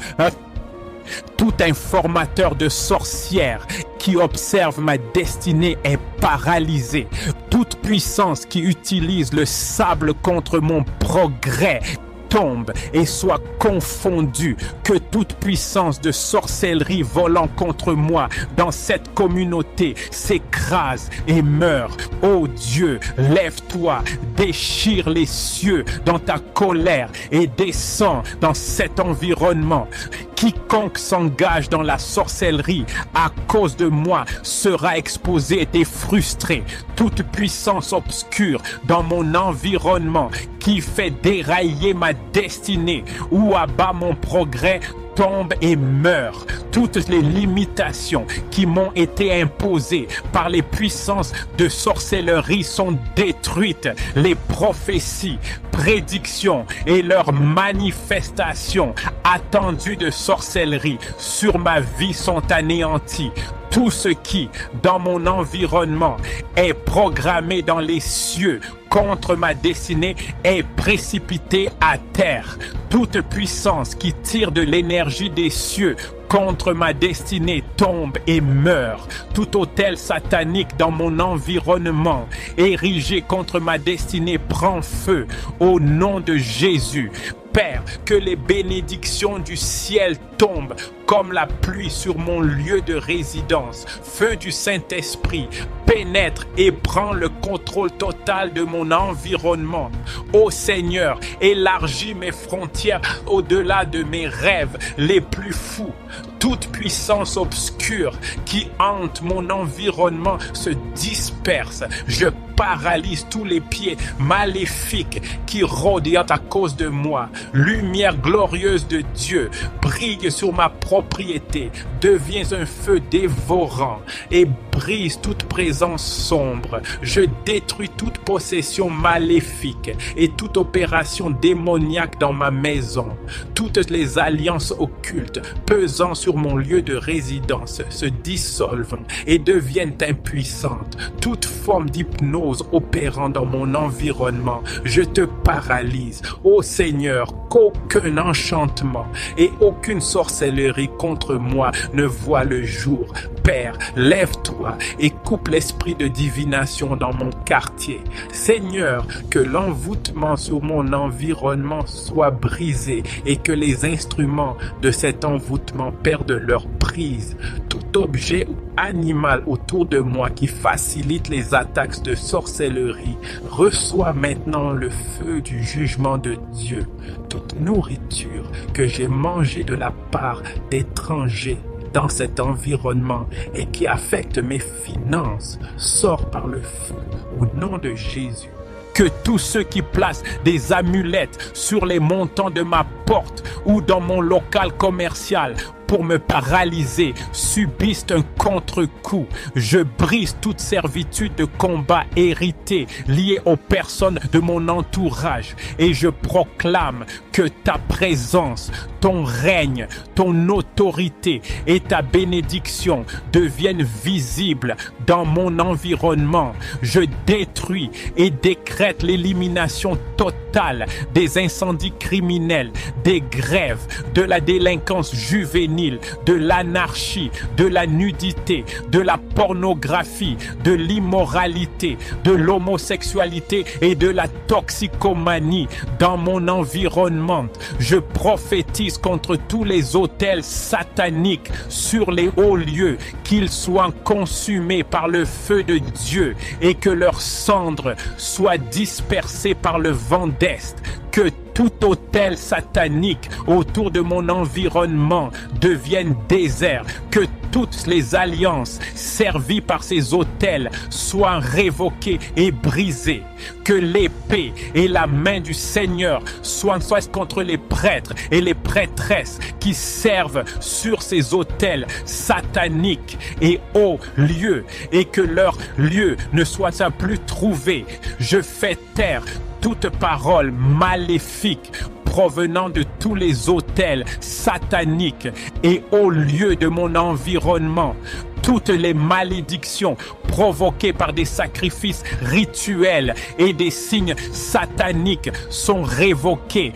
A: Tout informateur de sorcières qui observe ma destinée est paralysé. Toute puissance qui utilise le sable contre mon progrès tombe et soit confondu. Que toute puissance de sorcellerie volant contre moi dans cette communauté s'écrase et meurt. Ô Dieu, lève-toi, déchire les cieux dans ta colère et descends dans cet environnement. Quiconque s'engage dans la sorcellerie à cause de moi sera exposé et frustré. Toute puissance obscure dans mon environnement qui fait dérailler ma destinée ou abat mon progrès tombe et meurt. Toutes les limitations qui m'ont été imposées par les puissances de sorcellerie sont détruites. Les prophéties, prédictions et leurs manifestations attendues de sorcellerie sur ma vie sont anéanties. Tout ce qui, dans mon environnement, est programmé dans les cieux contre ma destinée est précipité à terre. Toute puissance qui tire de l'énergie des cieux contre ma destinée tombe et meurt. Tout autel satanique dans mon environnement érigé contre ma destinée prend feu au nom de Jésus. Père, que les bénédictions du ciel tombent comme la pluie sur mon lieu de résidence. Feu du Saint-Esprit pénètre et prend le contrôle total de mon environnement. Ô Seigneur, élargis mes frontières au-delà de mes rêves les plus fous. Toute puissance obscure qui hante mon environnement se disperse. Je paralyse tous les pieds maléfiques qui rôdent à cause de moi. Lumière glorieuse de Dieu, brille sur ma propriété, deviens un feu dévorant et brise toute présence sombre. Je détruis toute possession maléfique et toute opération démoniaque dans ma maison. Toutes les alliances occultes pesant sur mon lieu de résidence se dissolvent et deviennent impuissantes. Toute forme d'hypnose opérant dans mon environnement, je te paralyse. Ô Seigneur, qu'aucun enchantement et aucune sorcellerie contre moi ne voit le jour. Père, lève-toi et coupe l'esprit de divination dans mon quartier. Seigneur, que l'envoûtement sur mon environnement soit brisé et que les instruments de cet envoûtement perdent leur prise. Tout objet ou animal autour de moi qui facilite les attaques de sorcellerie reçoit maintenant le feu du jugement de Dieu. Toute nourriture que j'ai mangée de la part d'étrangers dans cet environnement et qui affecte mes finances sort par le feu au nom de Jésus. Que tous ceux qui placent des amulettes sur les montants de ma porte ou dans mon local commercial pour me paralyser subissent un contre-coup. Je brise toute servitude de combat héritée liée aux personnes de mon entourage et je proclame que ta présence, ton règne, ton autorité et ta bénédiction deviennent visibles dans mon environnement. Je détruis et décrète l'élimination totale des incendies criminels, des grèves, de la délinquance juvénile, de l'anarchie, de la nudité, de la pornographie, de l'immoralité, de l'homosexualité et de la toxicomanie dans mon environnement. Je prophétise contre tous les autels sataniques sur les hauts lieux, qu'ils soient consumés par le feu de Dieu et que leurs cendres soient dispersées par le vent d'Est. Que tout autel satanique autour de mon environnement devienne désert, que toutes les alliances servies par ces autels soient révoquées et brisées, que l'épée et la main du Seigneur soient contre les prêtres et les prêtresses qui servent sur ces autels sataniques et hauts lieux, et que leur lieu ne soit plus trouvé. Je fais taire toute parole maléfique provenant de tous les autels sataniques et au lieu de mon environnement. Toutes les malédictions provoquées par des sacrifices rituels et des signes sataniques sont révoquées.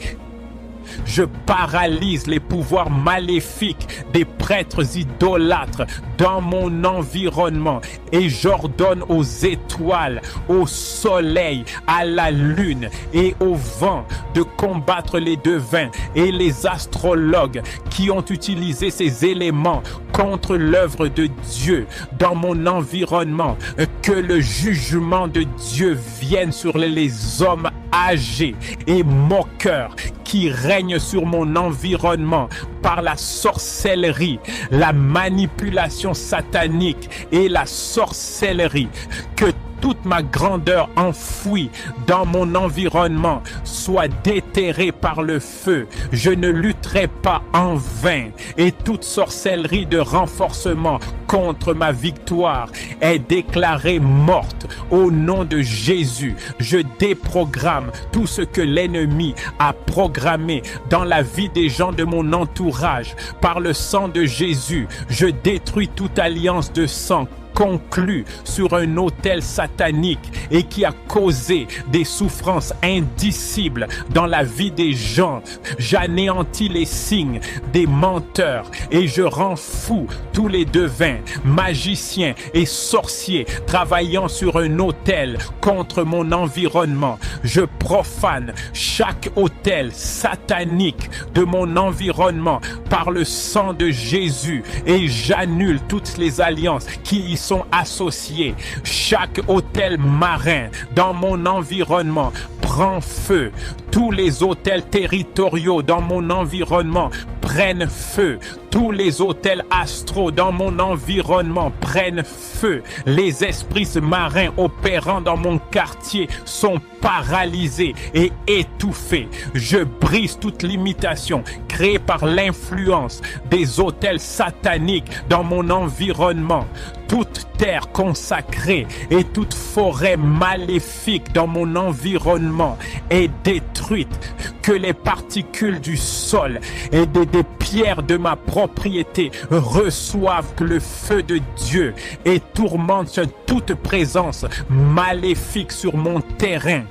A: Je paralyse les pouvoirs maléfiques des prêtres idolâtres dans mon environnement et j'ordonne aux étoiles, au soleil, à la lune et au vent de combattre les devins et les astrologues qui ont utilisé ces éléments contre l'œuvre de Dieu dans mon environnement. Que le jugement de Dieu vienne sur les hommes âgés et moqueurs qui règnent sur mon environnement par la sorcellerie, la manipulation satanique et la sorcellerie. Que toute ma grandeur enfouie dans mon environnement soit déterrée par le feu. Je ne lutterai pas en vain et toute sorcellerie de renforcement contre ma victoire est déclarée morte au nom de Jésus. Je déprogramme tout ce que l'ennemi a programmé dans la vie des gens de mon entourage. Par le sang de Jésus, je détruis toute alliance de sang conclu sur un autel satanique et qui a causé des souffrances indicibles dans la vie des gens. J'anéantis les signes des menteurs et je rends fou tous les devins, magiciens et sorciers travaillant sur un autel contre mon environnement. Je profane chaque autel satanique de mon environnement par le sang de Jésus et j'annule toutes les alliances qui y sont associés. Chaque hôtel marin dans mon environnement prend feu. Tous les hôtels territoriaux dans mon environnement prennent feu. Tous les hôtels astraux dans mon environnement prennent feu. Les esprits marins opérant dans mon quartier sont paralysés et étouffés. Je brise toute limitation créée par l'influence des hôtels sataniques dans mon environnement. toute terre consacrée et toute forêt maléfique dans mon environnement est détruite, que les particules du sol et des pierres de ma propriété reçoivent le feu de Dieu et tourmentent toute présence maléfique sur mon terrain.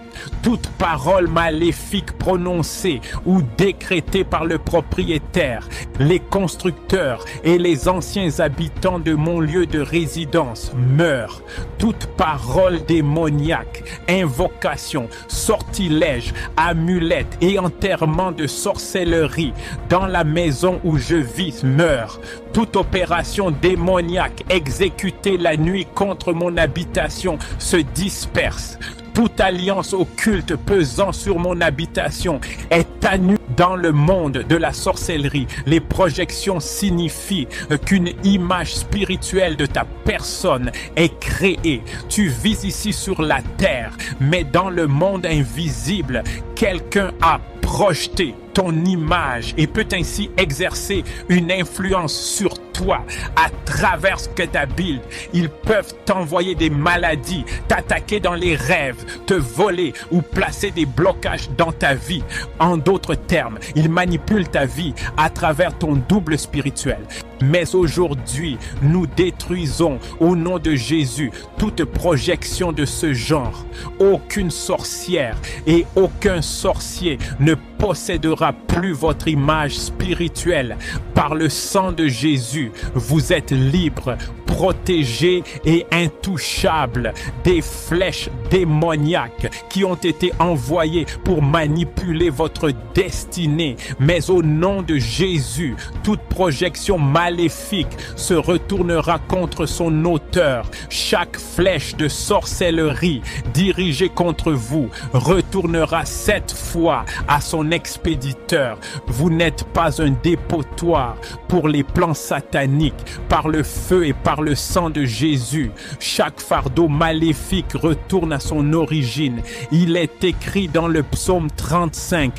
A: Toute parole maléfique prononcée ou décrétée par le propriétaire, les constructeurs et les anciens habitants de mon lieu de résidence meurent. Toute parole démoniaque, invocation, sortilège, amulette et enterrement de sorcellerie dans la maison où je vis meurt. Toute opération démoniaque exécutée la nuit contre mon habitation se disperse. Toute alliance occulte pesant sur mon habitation est annulée. Dans le monde de la sorcellerie, les projections signifient qu'une image spirituelle de ta personne est créée. Tu vis ici sur la terre, mais dans le monde invisible, quelqu'un a projeté ton image et peut ainsi exercer une influence sur toi à travers ce que tu habites. Ils peuvent t'envoyer des maladies, t'attaquer dans les rêves, te voler ou placer des blocages dans ta vie. En d'autres termes, ils manipulent ta vie à travers ton double spirituel. Mais aujourd'hui, nous détruisons au nom de Jésus toute projection de ce genre. Aucune sorcière et aucun sorcier ne possédera plus votre image spirituelle. Par le sang de Jésus, vous êtes libres, protégés et intouchables des flèches démoniaques qui ont été envoyées pour manipuler votre destinée. Mais au nom de Jésus, toute projection maléfique se retournera contre son auteur. Chaque flèche de sorcellerie dirigée contre vous retournera 7 fois à son expéditeur. Vous n'êtes pas un dépotoir pour les plans sataniques. Par le feu et par le sang de Jésus, chaque fardeau maléfique retourne à son origine. Il est écrit dans le psaume 35,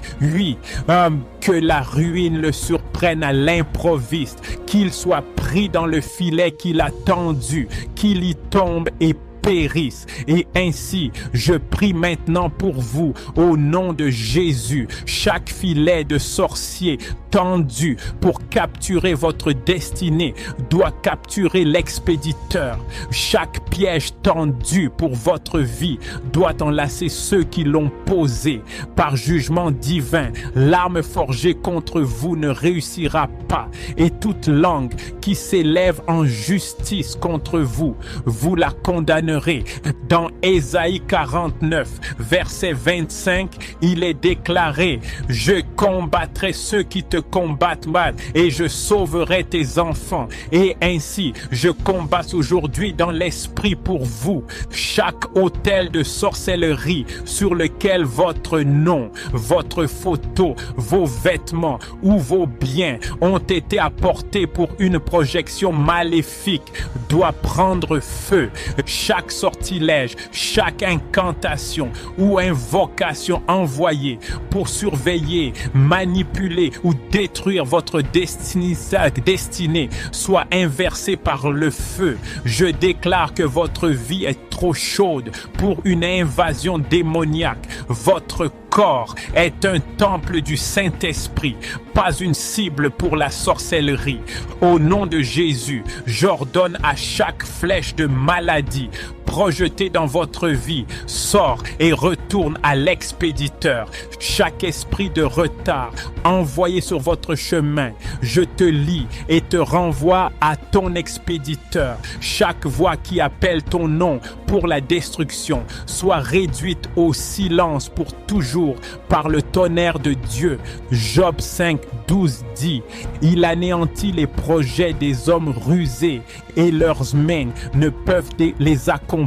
A: que la ruine le surprenne à l'improviste, qu'il soit pris dans le filet qu'il a tendu, qu'il y tombe et périssent. Et ainsi, je prie maintenant pour vous, au nom de Jésus, chaque filet de sorcier tendu pour capturer votre destinée doit capturer l'expéditeur. Chaque piège tendu pour votre vie doit enlacer ceux qui l'ont posé. Par jugement divin, l'arme forgée contre vous ne réussira pas, et toute langue qui s'élève en justice contre vous, vous la condamnerez. Dans Ésaïe 49, verset 25, il est déclaré: je combattrai ceux qui te combattent mal et je sauverai tes enfants. Et ainsi, je combats aujourd'hui dans l'esprit pour vous chaque autel de sorcellerie sur lequel votre nom, votre photo, vos vêtements ou vos biens ont été apportés pour une projection maléfique doit prendre feu. Chaque sortilège, chaque incantation ou invocation envoyée pour surveiller, manipuler ou détruire votre destinée soit inversée par le feu. Je déclare que votre vie est trop chaude pour une invasion démoniaque. Votre corps est un temple du Saint-Esprit, pas une cible pour la sorcellerie. Au nom de Jésus, j'ordonne à chaque flèche de maladie projeté dans votre vie sort et retourne à l'expéditeur. Chaque esprit de retard envoyé sur votre chemin, je te lis et te renvoie à ton expéditeur. Chaque voix qui appelle ton nom pour la destruction soit réduite au silence pour toujours par le tonnerre de Dieu. Job 5:12 dit: il anéantit les projets des hommes rusés et leurs mains ne peuvent les accomplir.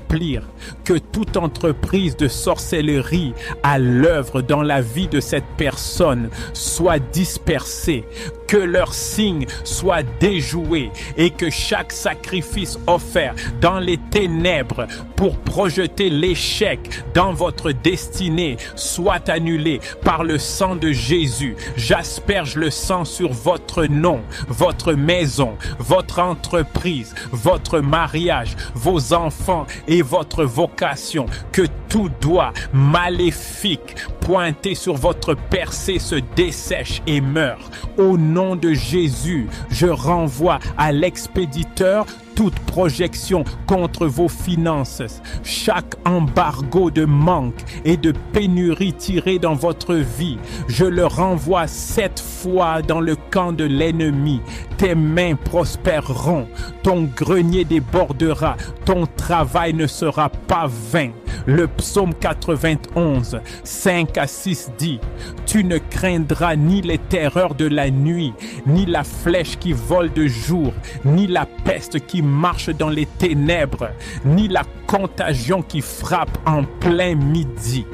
A: Que toute entreprise de sorcellerie à l'œuvre dans la vie de cette personne soit dispersée, que leurs signes soient déjoués et que chaque sacrifice offert dans les ténèbres pour projeter l'échec dans votre destinée soit annulé par le sang de Jésus. J'asperge le sang sur votre nom, votre maison, votre entreprise, votre mariage, vos enfants et votre vocation. Que tout doigt maléfique pointé sur votre percée se dessèche et meurt. Au nom de Jésus, je renvoie à l'expéditeur toute projection contre vos finances, chaque embargo de manque et de pénurie tiré dans votre vie, je le renvoie 7 fois dans le camp de l'ennemi. Tes mains prospéreront, ton grenier débordera, ton travail ne sera pas vain. Le psaume 91, 5 à 6 dit: Tu ne craindras ni les terreurs de la nuit, ni la flèche qui vole de jour, ni la peste qui marche dans les ténèbres, ni la contagion qui frappe en plein midi.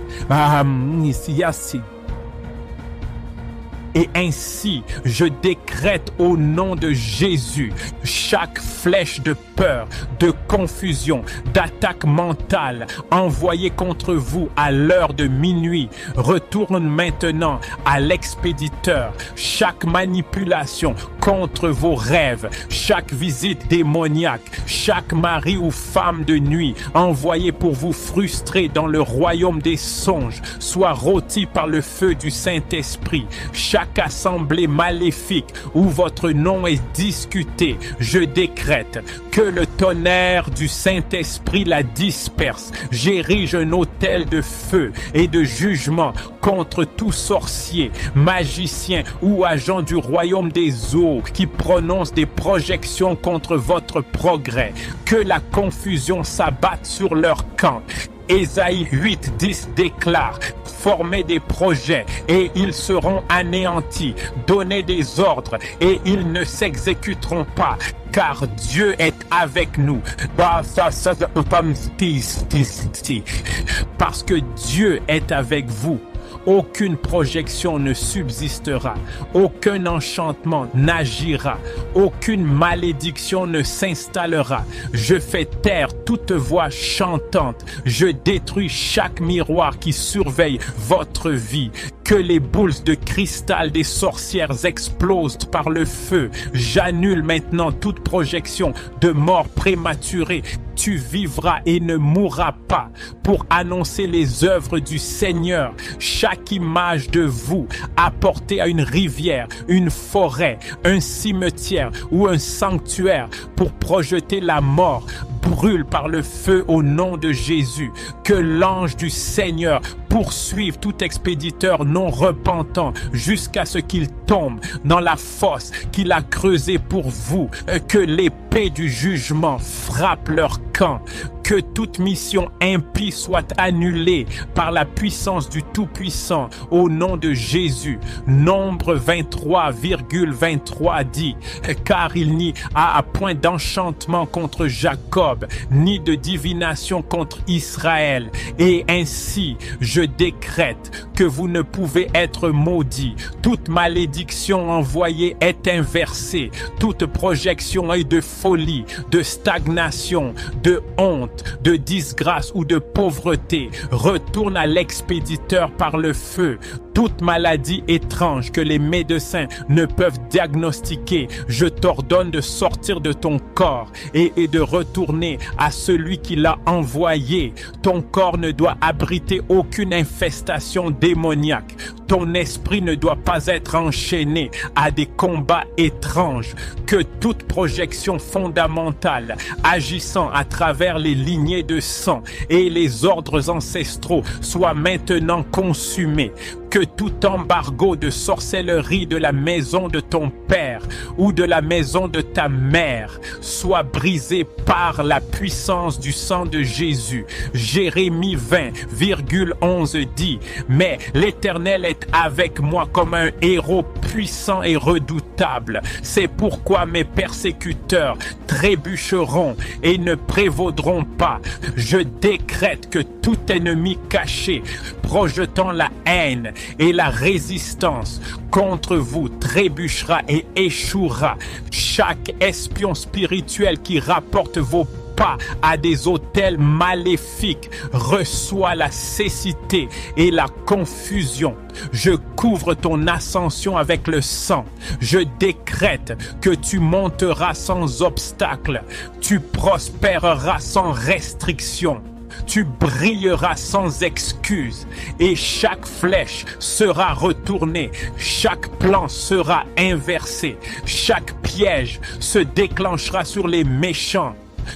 A: Et ainsi, je décrète au nom de Jésus, chaque flèche de peur, de confusion, d'attaque mentale envoyée contre vous à l'heure de minuit retourne maintenant à l'expéditeur. Chaque manipulation contre vos rêves, chaque visite démoniaque, chaque mari ou femme de nuit envoyé pour vous frustrer dans le royaume des songes soit rôti par le feu du Saint-Esprit. Chaque assemblée maléfique où votre nom est discuté, je décrète que le tonnerre du Saint-Esprit la disperse. J'érige un autel de feu et de jugement contre tout sorcier, magicien ou agent du royaume des eaux qui prononce des projections contre votre progrès. Que la confusion s'abatte sur leur camp. Ésaïe 8:10 déclare: Formez des projets et ils seront anéantis. Donnez des ordres et ils ne s'exécuteront pas. Car Dieu est avec nous. Parce que Dieu est avec vous, aucune projection ne subsistera, aucun enchantement n'agira, aucune malédiction ne s'installera. Je fais taire toute voix chantante, je détruis chaque miroir qui surveille votre vie. Que les boules de cristal des sorcières explosent par le feu. J'annule maintenant toute projection de mort prématurée. Tu vivras et ne mourras pas pour annoncer les œuvres du Seigneur. Chaque image de vous apportée à une rivière, une forêt, un cimetière ou un sanctuaire pour projeter la mort brûle par le feu au nom de Jésus. Que l'ange du Seigneur poursuive tout expéditeur non repentant jusqu'à ce qu'il tombe dans la fosse qu'il a creusée pour vous. Que l'épée du jugement frappe leur camp. Que toute mission impie soit annulée par la puissance du Tout-Puissant au nom de Jésus. Nombre 23,23 dit: Car il n'y a point d'enchantement contre Jacob, ni de divination contre Israël. Et ainsi, je décrète que vous ne pouvez être maudits. Toute malédiction envoyée est inversée. Toute projection est de folie, de stagnation, de honte, de disgrâce ou de pauvreté retourne à l'expéditeur par le feu. Toute maladie étrange que les médecins ne peuvent diagnostiquer, je t'ordonne de sortir de ton corps et de retourner à celui qui l'a envoyé. Ton corps ne doit abriter aucune infestation démoniaque. Ton esprit ne doit pas être enchaîné à des combats étranges. Que toute projection fondamentale agissant à travers les lignées de sang et les ordres ancestraux soit maintenant consumée. Que tout embargo de sorcellerie de la maison de ton père ou de la maison de ta mère soit brisé par la puissance du sang de Jésus. Jérémie 20,11 dit: Mais l'Éternel est avec moi comme un héros puissant et redoutable. C'est pourquoi mes persécuteurs trébucheront et ne prévaudront pas. Je décrète que tout ennemi caché projetant la haine et la résistance contre vous trébuchera et échouera. Chaque espion spirituel qui rapporte vos pas à des autels maléfiques. Reçois la cécité et la confusion. Je couvre ton ascension avec le sang. Je décrète que tu monteras sans obstacle. Tu prospéreras sans restriction. Tu brilleras sans excuse et chaque flèche sera retournée, chaque plan sera inversé, chaque piège se déclenchera sur les méchants.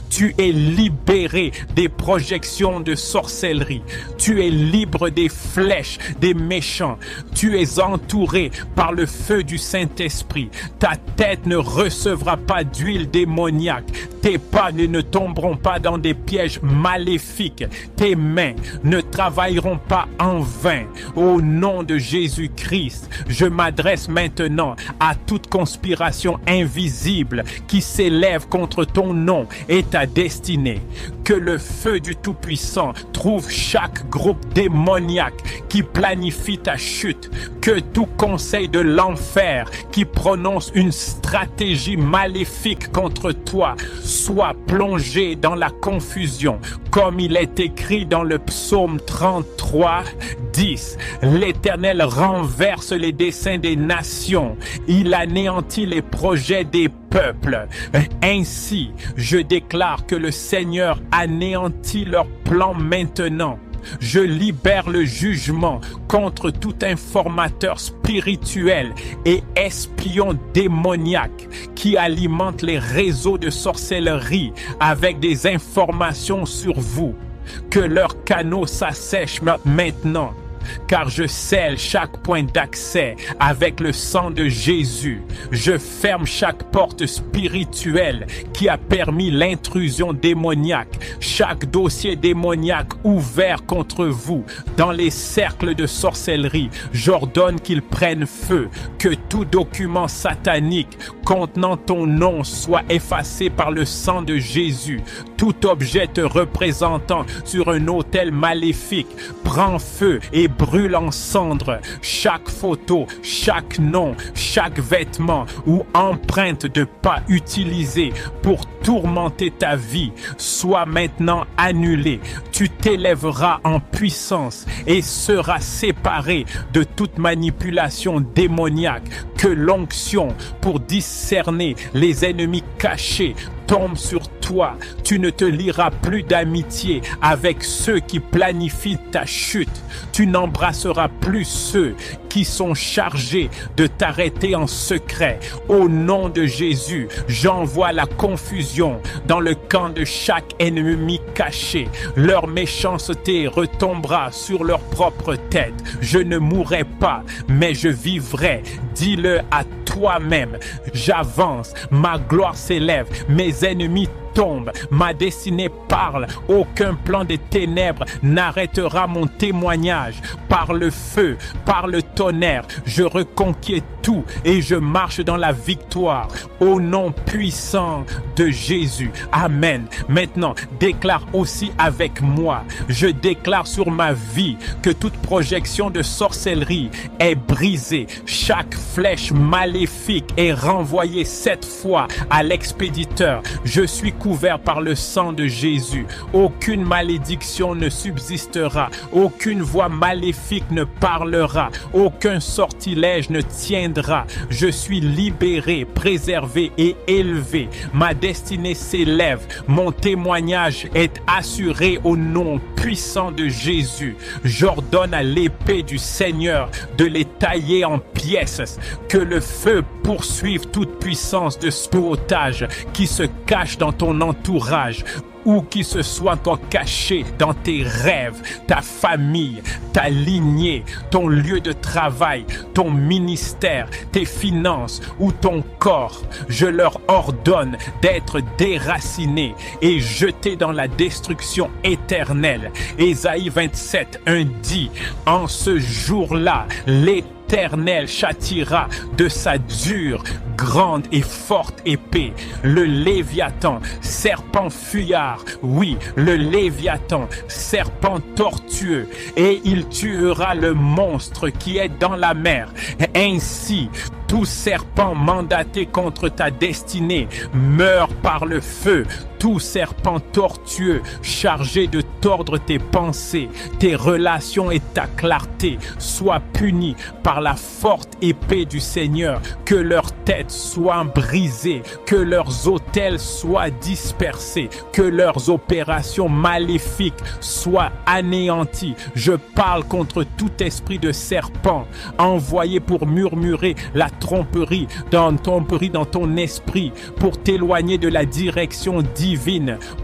A: Tu es libéré des projections de sorcellerie. Tu es libre des flèches des méchants. Tu es entouré par le feu du Saint-Esprit. Ta tête ne recevra pas d'huile démoniaque. Tes pas ne tomberont pas dans des pièges maléfiques. Tes mains ne travailleront pas en vain. Au nom de Jésus-Christ, je m'adresse maintenant à toute conspiration invisible qui s'élève contre ton nom et ta destinée. Que le feu du Tout-Puissant trouve chaque groupe démoniaque qui planifie ta chute. Que tout conseil de l'enfer qui prononce une stratégie maléfique contre toi soit plongé dans la confusion. Comme il est écrit dans le psaume 33, 10. L'Éternel renverse les desseins des nations. Il anéantit les projets des peuples. Ainsi, je déclare que le Seigneur anéantit leurs plans maintenant. Je libère le jugement contre tout informateur spirituel et espion démoniaque qui alimente les réseaux de sorcellerie avec des informations sur vous. Que leurs canaux s'assèchent maintenant. Car je scelle chaque point d'accès avec le sang de Jésus. Je ferme chaque porte spirituelle qui a permis l'intrusion démoniaque. Chaque dossier démoniaque ouvert contre vous dans les cercles de sorcellerie, j'ordonne qu'ils prennent feu. Que tout document satanique contenant ton nom soit effacé par le sang de Jésus. Tout objet te représentant sur un autel maléfique prend feu et brûle en cendres. Chaque photo, chaque nom, chaque vêtement ou empreinte de pas utilisée pour tourmenter ta vie soit maintenant annulé. Tu t'élèveras en puissance et seras séparé de toute manipulation démoniaque. Que l'onction pour discerner les ennemis cachés tombe sur toi. Tu ne te lieras plus d'amitié avec ceux qui planifient ta chute. Tu n'embrasseras plus ceux qui sont chargés de t'arrêter en secret. Au nom de Jésus, j'envoie la confusion dans le camp de chaque ennemi caché. Leur méchanceté retombera sur leur propre tête. Je ne mourrai pas, mais je vivrai. Dis-le à toi-même. J'avance, ma gloire s'élève, mes ennemis tombe, ma destinée parle, aucun plan des ténèbres n'arrêtera mon témoignage. Par le feu, par le tonnerre, je reconquiers tout et je marche dans la victoire. Au nom puissant de Jésus. Amen. Maintenant, déclare aussi avec moi. Je déclare sur ma vie que toute projection de sorcellerie est brisée. Chaque flèche maléfique est renvoyée 7 fois à l'expéditeur. Je suis couvert par le sang de Jésus. Aucune malédiction ne subsistera. Aucune voix maléfique ne parlera. Aucun sortilège ne tiendra. Je suis libéré, préservé et élevé. Ma destinée s'élève. Mon témoignage est assuré au nom puissant de Jésus. J'ordonne à l'épée du Seigneur de les tailler en pièces. Que le feu poursuive toute puissance de sabotage qui se cache dans ton entourage, ou qui se soit caché dans tes rêves, ta famille, ta lignée, ton lieu de travail, ton ministère, tes finances ou ton corps. Je leur ordonne d'être déracinés et jetés dans la destruction éternelle. Ésaïe 27, 1 dit, en ce jour-là, l'Éternel châtiera de sa dure, grande et forte épée le Léviathan, serpent fuyard, oui, le Léviathan, serpent tortueux, et il tuera le monstre qui est dans la mer. Ainsi, Tout serpent mandaté contre ta destinée meurt par le feu. Tout serpent tortueux chargé de tordre tes pensées, tes relations et ta clarté soit puni par la forte épée du Seigneur. Que leurs têtes soient brisées, que leurs autels soient dispersés, que leurs opérations maléfiques soient anéanties. Je parle contre tout esprit de serpent envoyé pour murmurer la tromperie dans ton esprit, pour t'éloigner de la direction divine,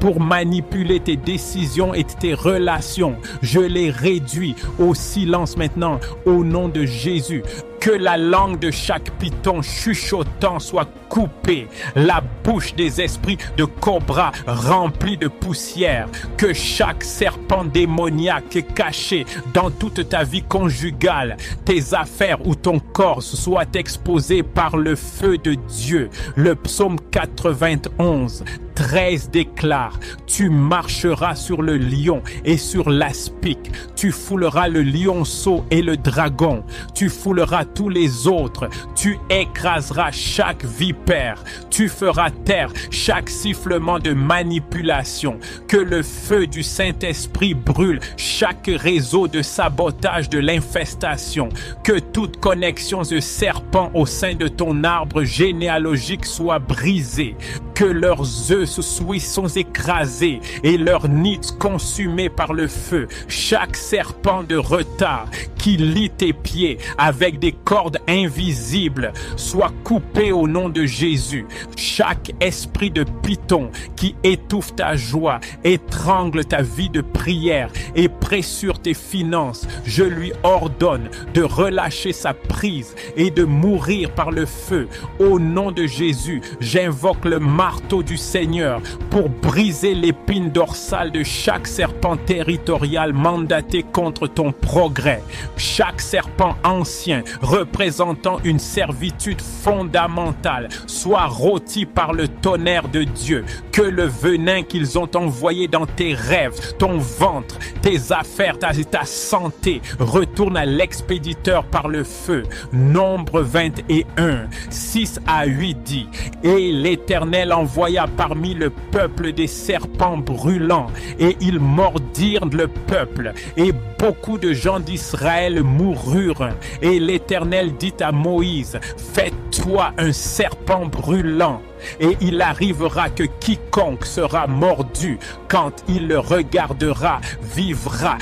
A: pour manipuler tes décisions et tes relations. Je les réduis au silence maintenant au nom de Jésus. Que la langue de chaque python chuchotant soit coupée, la bouche des esprits de cobra remplie de poussière. Que chaque serpent démoniaque caché dans toute ta vie conjugale, tes affaires ou ton corps soit exposé par le feu de Dieu. Le psaume 91, 13 déclare: tu marcheras sur le lion et sur l'aspic, tu fouleras le lionceau et le dragon, tu fouleras tous les autres, tu écraseras chaque vipère, tu feras taire chaque sifflement de manipulation. Que le feu du Saint-Esprit brûle chaque réseau de sabotage de l'infestation. Que toute connexion de serpents au sein de ton arbre généalogique soit brisée. Que leurs œufs sont écrasés et leurs nids consumés par le feu. Chaque serpent de retard qui lie tes pieds avec des cordes invisibles soit coupé au nom de Jésus. Chaque esprit de python qui étouffe ta joie, étrangle ta vie de prière et pressure tes finances, je lui ordonne de relâcher sa prise et de mourir par le feu. Au nom de Jésus, j'invoque le marteau du Seigneur pour briser l'épine dorsale de chaque serpent territorial mandaté contre ton progrès. Chaque serpent ancien représentant une servitude fondamentale soit rôti par le tonnerre de Dieu. Que le venin qu'ils ont envoyé dans tes rêves, ton ventre, tes affaires, ta santé retourne à l'expéditeur par le feu. Nombre 21, 6 à 8 dit: et l'Éternel envoya parmi le peuple des serpents brûlants, et ils mordirent le peuple, et beaucoup de gens d'Israël moururent. Et l'Éternel dit à Moïse: fais-toi un serpent brûlant, et il arrivera que quiconque sera mordu, quand il le regardera, vivra.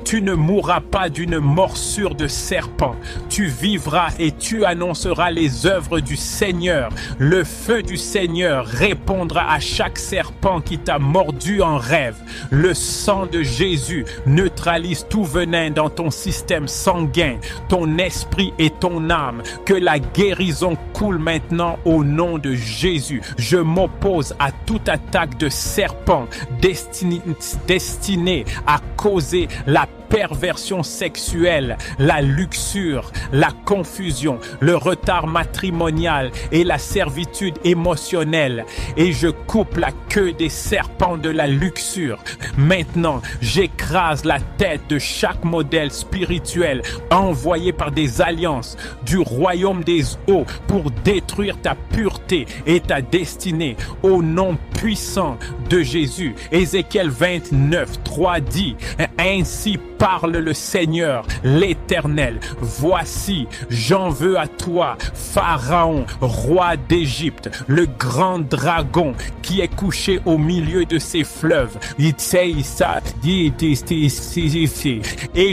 A: Tu ne mourras pas d'une morsure de serpent. Tu vivras et tu annonceras les œuvres du Seigneur. Le feu du Seigneur répondra à chaque serpent qui t'a mordu en rêve. Le sang de Jésus neutralise tout venin dans ton système sanguin, ton esprit et ton âme. Que la guérison coule maintenant au nom de Jésus. Je m'oppose à toute attaque de serpent destinée à causer la perversion sexuelle, la luxure, la confusion, le retard matrimonial et la servitude émotionnelle. Et je coupe la queue des serpents de la luxure. Maintenant, j'écrase la tête de chaque modèle spirituel envoyé par des alliances du royaume des eaux pour détruire ta pureté et ta destinée. Au nom puissant de Jésus. Ézéchiel 29, 3 dit: ainsi parle le Seigneur, l'Éternel. Voici, j'en veux à toi, Pharaon, roi d'Égypte, le grand dragon qui est couché au milieu de ces fleuves. Et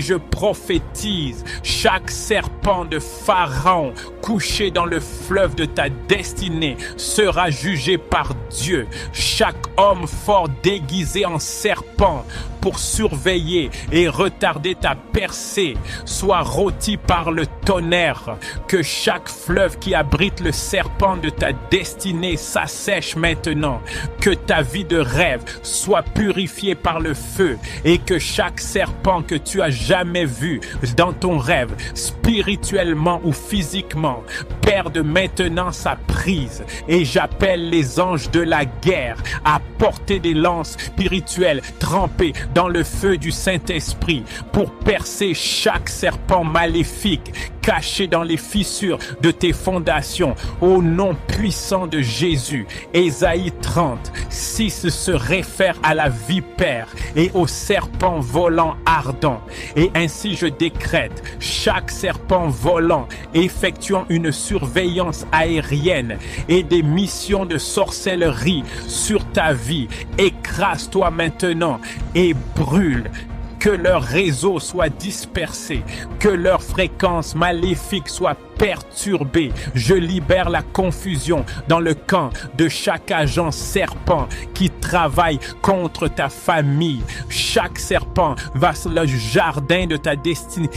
A: je prophétise, chaque serpent de Pharaon couché dans le fleuve de ta destinée sera jugé par Dieu. Chaque homme fort déguisé en serpent pour surveiller et retarder ta percée soit rôti par le tonnerre. Que chaque fleuve qui abrite le serpent de ta destinée s'assèche maintenant. Que ta vie de rêve soit purifiée par le feu et que chaque serpent que tu as jamais vu dans ton rêve, spirituellement ou physiquement, perde maintenant sa prise. Et j'appelle les anges de la guerre à porter des lances spirituelles trempées dans le feu du Saint-Esprit pour percer chaque serpent maléfique caché dans les fissures de tes fondations, au nom puissant de Jésus. Ésaïe 30, 6 se réfère à la vipère et au serpent volant ardent. Et ainsi je décrète, chaque serpent volant effectuant une surveillance aérienne et des missions de sorcellerie sur ta vie, écrase-toi maintenant et brûle. Que leur réseau soit dispersé, que leur fréquence maléfique soit perturbée. Je libère la confusion dans le camp de chaque agent serpent qui travaille contre ta famille. Chaque serpent va sur le jardin de ta destinée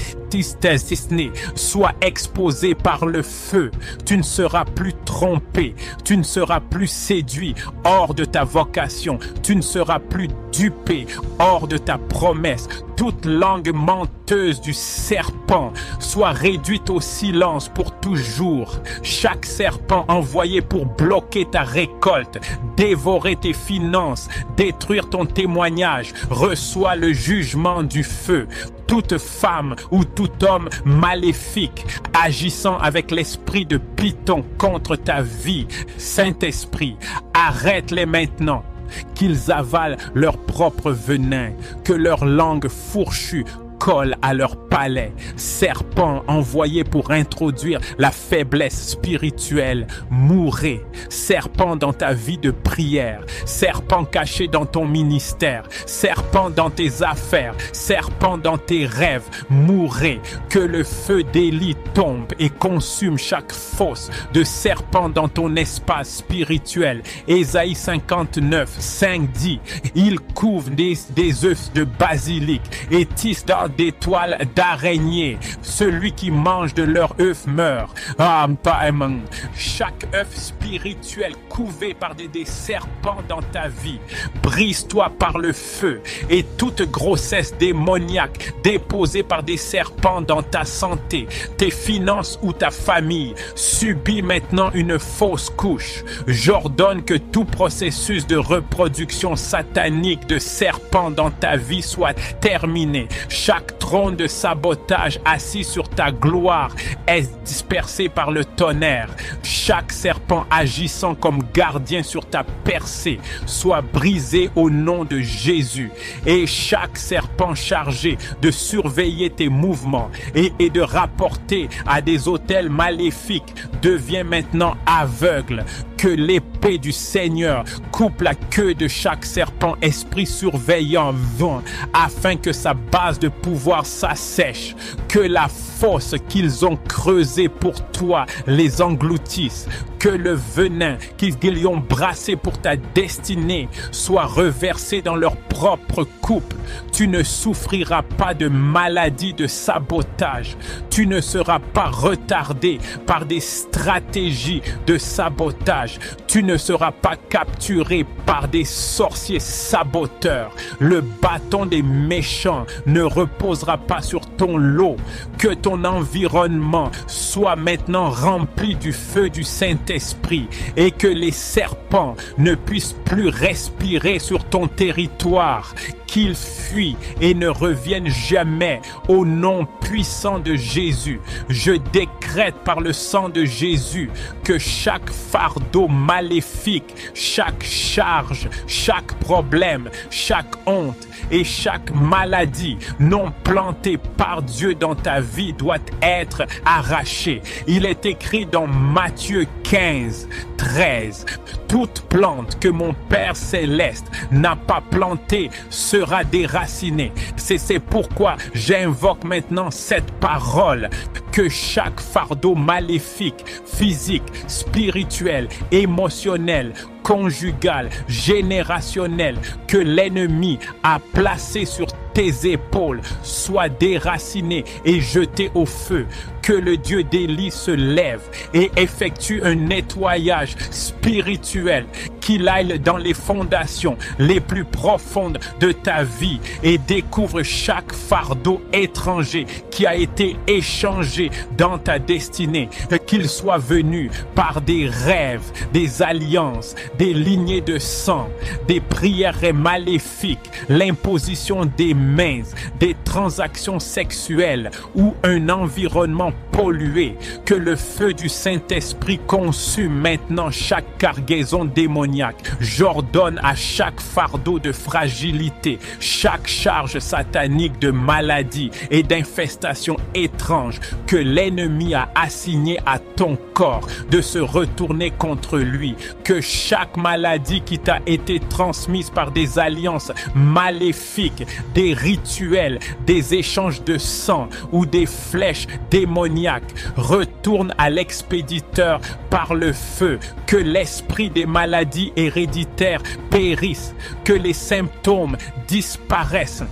A: soit exposé par le feu. Tu ne seras plus trompé, tu ne seras plus séduit hors de ta vocation, tu ne seras plus dupé hors de ta promesse. Toute langue menteuse du serpent soit réduite au silence pour toujours. Chaque serpent envoyé pour bloquer ta récolte, dévorer tes finances, détruire ton témoignage, reçoit le jugement du feu. Toute femme ou tout homme maléfique agissant avec l'esprit de Python contre ta vie, Saint-Esprit, arrête-les maintenant. Qu'ils avalent leur propre venin, que leur langue fourchue colle à leur palais. Serpent envoyé pour introduire la faiblesse spirituelle, mourrez. Serpent dans ta vie de prière, serpent caché dans ton ministère, serpent dans tes affaires, serpent dans tes rêves, mourrez. Que le feu d'Élie tombe et consume chaque fosse de serpent dans ton espace spirituel. Ésaïe 59, 5 dit, il couvre des œufs de basilic et tisse dans des toiles d'araignée. Celui qui mange de leur œuf meurt. Chaque œuf spirituel couvé par des serpents dans ta vie, brise-toi par le feu. Et toute grossesse démoniaque déposée par des serpents dans ta santé, tes finances ou ta famille, subit maintenant une fausse couche. J'ordonne que tout processus de reproduction satanique de serpents dans ta vie soit terminé. Chaque trône de sabotage assis sur ta gloire est dispersé par le tonnerre. Chaque serpent agissant comme gardien sur ta percée soit brisé au nom de Jésus. Et chaque serpent chargé de surveiller tes mouvements et de rapporter à des autels maléfiques devient maintenant aveugle. Que l'épée du Seigneur coupe la queue de chaque serpent esprit surveillant afin que sa base de pouvoir s'assèche. Que la fosse qu'ils ont creusée pour toi les engloutisse. Que le venin qu'ils ont brassé pour ta destinée soit reversé dans leur propre couple. Tu ne souffriras pas de maladie de sabotage. Tu ne seras pas retardé par des stratégies de sabotage. Tu ne seras pas capturé par des sorciers saboteurs. Le bâton des méchants ne reposera pas sur ton lot. Que ton environnement soit maintenant rempli du feu du Saint-Esprit et que les serpents ne puissent plus respirer sur ton territoire. Qu'ils fuient et ne reviennent jamais au nom puissant de Jésus. Je décrète par le sang de Jésus que chaque fardeau maléfique, chaque charge, chaque problème, chaque honte et chaque maladie non plantée par Dieu dans ta vie doit être arraché. Il est écrit dans Matthieu 15, 13. Toute plante que mon Père céleste n'a pas plantée sera déracinée. C'est pourquoi j'invoque maintenant cette parole, que chaque fardeau maléfique, physique, spirituel, émotionnel, conjugal, générationnel, que l'ennemi a placé sur tes épaules soit déraciné et jeté au feu. que le Dieu d'Élie se lève et effectue un nettoyage spirituel, qu'il aille dans les fondations les plus profondes de ta vie et découvre chaque fardeau étranger qui a été échangé dans ta destinée, qu'il soit venu par des rêves, des alliances, des lignées de sang, des prières maléfiques, l'imposition des mains, des transactions sexuelles ou un environnement pollué, que le feu du Saint-Esprit consume maintenant chaque cargaison démoniaque. J'ordonne à chaque fardeau de fragilité, chaque charge satanique de maladie et d'infestation étrange que l'ennemi a assigné à ton corps de se retourner contre lui, que chaque maladie qui t'a été transmise par des alliances maléfiques, des rituels, des échanges de sang ou des flèches démoniaques retourne à l'expéditeur par le feu, que l'esprit des maladies héréditaires périsse, que les symptômes disparaissent,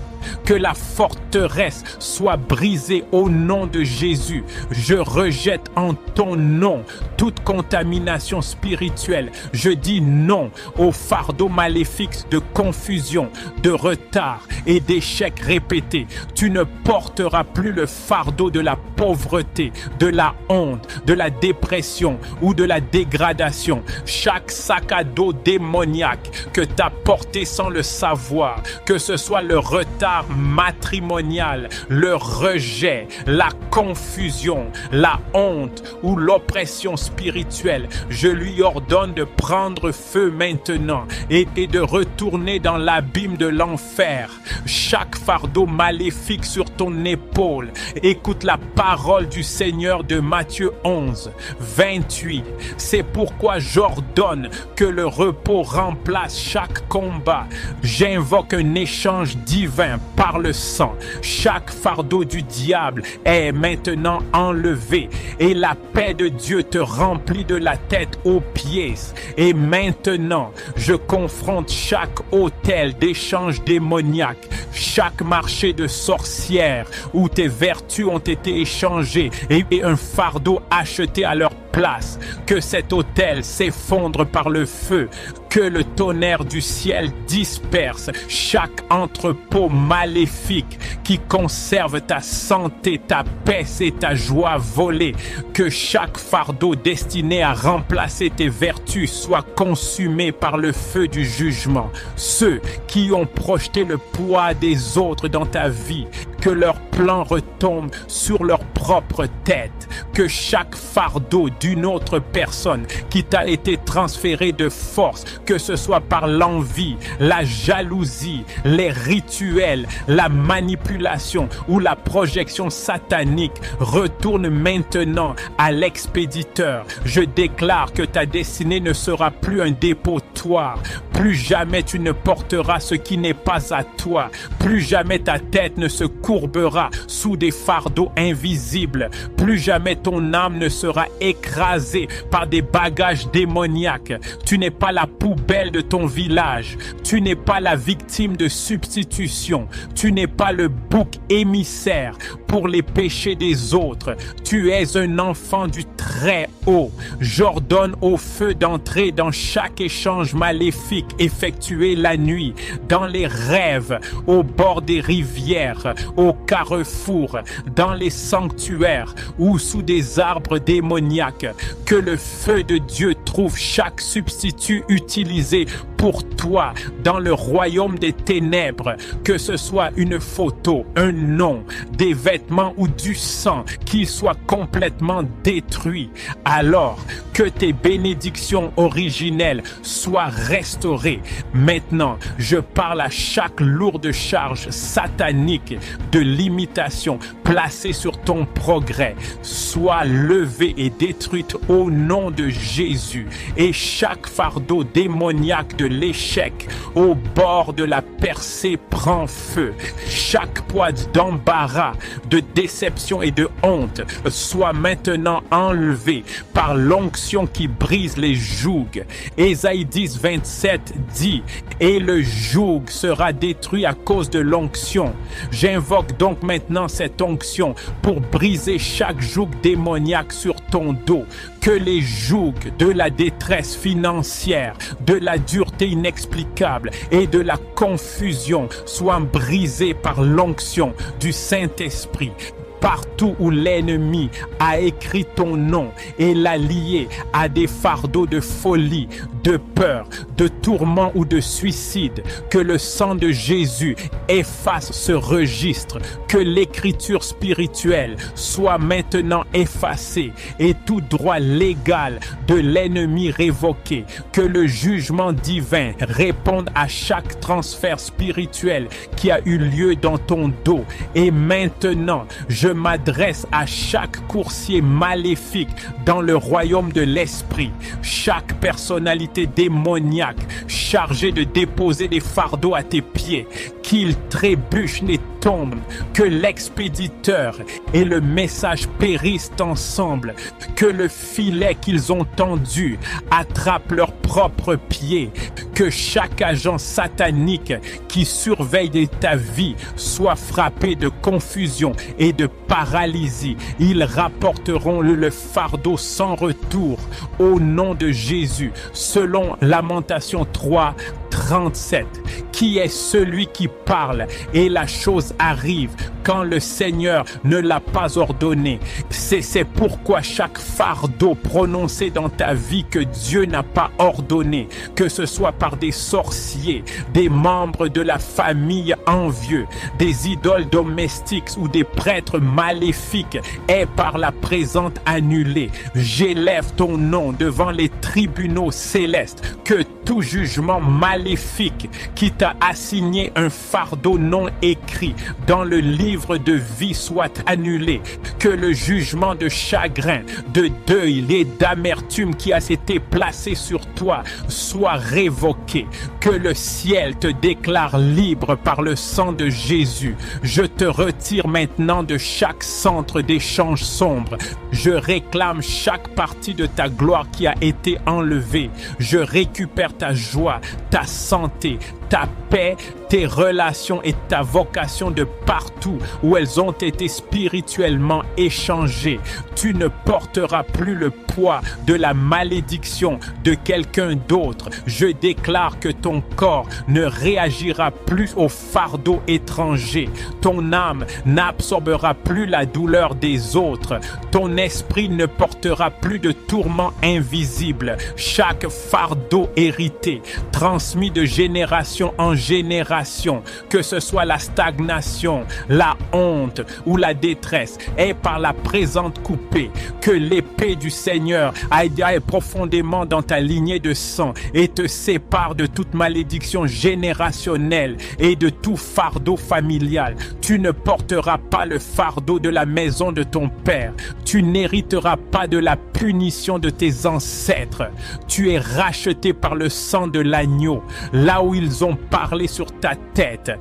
A: que la forteresse soit brisée au nom de Jésus. Je rejette en ton nom toute contamination spirituelle. Je dis non au fardeau maléfique de confusion, de retard et d'échecs répétés. Tu ne porteras plus le fardeau de la pauvreté, de la honte, de la dépression ou de la dégradation. Chaque sac à dos démoniaque que tu as porté sans le savoir, que ce soit le retard matrimonial, le rejet, la confusion, la honte ou l'oppression spirituelle, je lui ordonne de prendre feu maintenant et de retourner dans l'abîme de l'enfer. Chaque fardeau maléfique sur ton épaule, écoute la parole du Seigneur de Matthieu 11, 28. C'est pourquoi j'ordonne que le repos remplace chaque combat. J'invoque un échange divin par le sang. Chaque fardeau du diable est maintenant enlevé et la paix de Dieu te remplit de la tête aux pieds. Et maintenant, je confronte chaque hôtel d'échange démoniaque, chaque marché de sorcières où tes vertus ont été échangées et un fardeau acheté à leur place. Que cet hôtel s'effondre par le feu, que le tonnerre du ciel disperse chaque entrepôt maléfique qui conserve ta santé, ta paix et ta joie volée. Que chaque fardeau destiné à remplacer tes vertus soit consumé par le feu du jugement. Ceux qui ont projeté le poids des autres dans ta vie, que leur plan retombe sur leur propre tête. Que chaque fardeau d'une autre personne qui t'a été transféré de force, que ce soit par l'envie, la jalousie, les rituels, la manipulation ou la projection satanique, retourne maintenant à l'expéditeur. Je déclare que ta destinée ne sera plus un dépotoir. Plus jamais tu ne porteras ce qui n'est pas à toi. Plus jamais ta tête ne se courbera sous des fardeaux invisibles. Plus jamais ton âme ne sera écrasée par des bagages démoniaques. Tu n'es pas la poubelle de ton village. Tu n'es pas la victime de substitution. Tu n'es pas le bouc émissaire pour les péchés des autres. Tu es un enfant du Très-Haut. J'ordonne au feu d'entrer dans chaque échange maléfique effectué la nuit, dans les rêves, au bord des rivières, au carrefour, dans les sanctuaires ou sous des arbres démoniaques. Que le feu de Dieu trouve chaque substitut utilisé pour toi dans le royaume des ténèbres, que ce soit une photo, un nom, des vêtements ou du sang, qu'il soit complètement détruit. Alors que tes bénédictions originelles soient restaurées. Maintenant, je parle à chaque lourde charge satanique de limitation placée sur ton progrès. Sois levée et détruite au nom de Jésus. Et chaque fardeau démoniaque de l'échec au bord de la percée prend feu. Chaque poids d'embarras, de déception et de honte soit maintenant enlevé par l'onction qui brise les jougs. Ésaïe 26, 27 dit « Et le joug sera détruit à cause de l'onction. » J'invoque donc maintenant cette onction pour briser chaque joug démoniaque sur ton dos. Que les jougs de la détresse financière, de la dureté inexplicable et de la confusion soient brisés par l'onction du Saint-Esprit. Partout où l'ennemi a écrit ton nom et l'a lié à des fardeaux de folie, de peur, de tourment ou de suicide, que le sang de Jésus efface ce registre, que l'écriture spirituelle soit maintenant effacée et tout droit légal de l'ennemi révoqué, que le jugement divin réponde à chaque transfert spirituel qui a eu lieu dans ton dos. Et maintenant, je m'adresse à chaque coursier maléfique dans le royaume de l'esprit, chaque personnalité démoniaque chargée de déposer des fardeaux à tes pieds, qu'ils trébuchent et tombent, que l'expéditeur et le message périssent ensemble, que le filet qu'ils ont tendu attrape leurs propres pieds, que chaque agent satanique qui surveille ta vie soit frappé de confusion et de paralysie. Ils rapporteront le fardeau sans retour au nom de Jésus, selon Lamentation 3, 37. Qui est celui qui parle et la chose arrive quand le Seigneur ne l'a pas ordonné? C'est pourquoi chaque fardeau prononcé dans ta vie que Dieu n'a pas ordonné, que ce soit par des sorciers, des membres de la famille envieux, des idoles domestiques ou des prêtres maléfiques, est par la présente annulé. J'élève ton nom devant les tribunaux célestes, que tout jugement maléfique qui t'a assigné un fardeau non écrit dans le livre de vie soit annulé, que le jugement de chagrin, de deuil et d'amertume qui a été placé sur toi soit révoqué, que le ciel te déclare libre par le sang de Jésus. Je te retire maintenant de chaque centre d'échange sombre. Je réclame chaque partie de ta gloire qui a été enlevée. Je récupère ta joie, ta santé, ta paix, tes relations et ta vocation de partout où elles ont été spirituellement échangées. Tu ne porteras plus le poids de la malédiction de quelqu'un d'autre. Je déclare que ton corps ne réagira plus au fardeau étranger. Ton âme n'absorbera plus la douleur des autres. Ton esprit ne portera plus de tourments invisibles. Chaque fardeau hérité, transmis de génération en génération, que ce soit la stagnation, la honte ou la détresse, est par la présente coupée. Que l'épée du Seigneur aille profondément dans ta lignée de sang et te sépare de toute malédiction générationnelle et de tout fardeau familial. Tu ne porteras pas le fardeau de la maison de ton père. Tu n'hériteras pas de la punition de tes ancêtres. Tu es racheté par le sang de l'agneau. Là où ils ont parlé sur ta tête,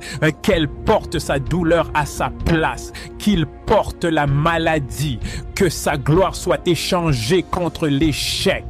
A: qu'elle porte sa douleur à sa place, qu'il porte la maladie, que sa gloire soit échangée contre l'échec.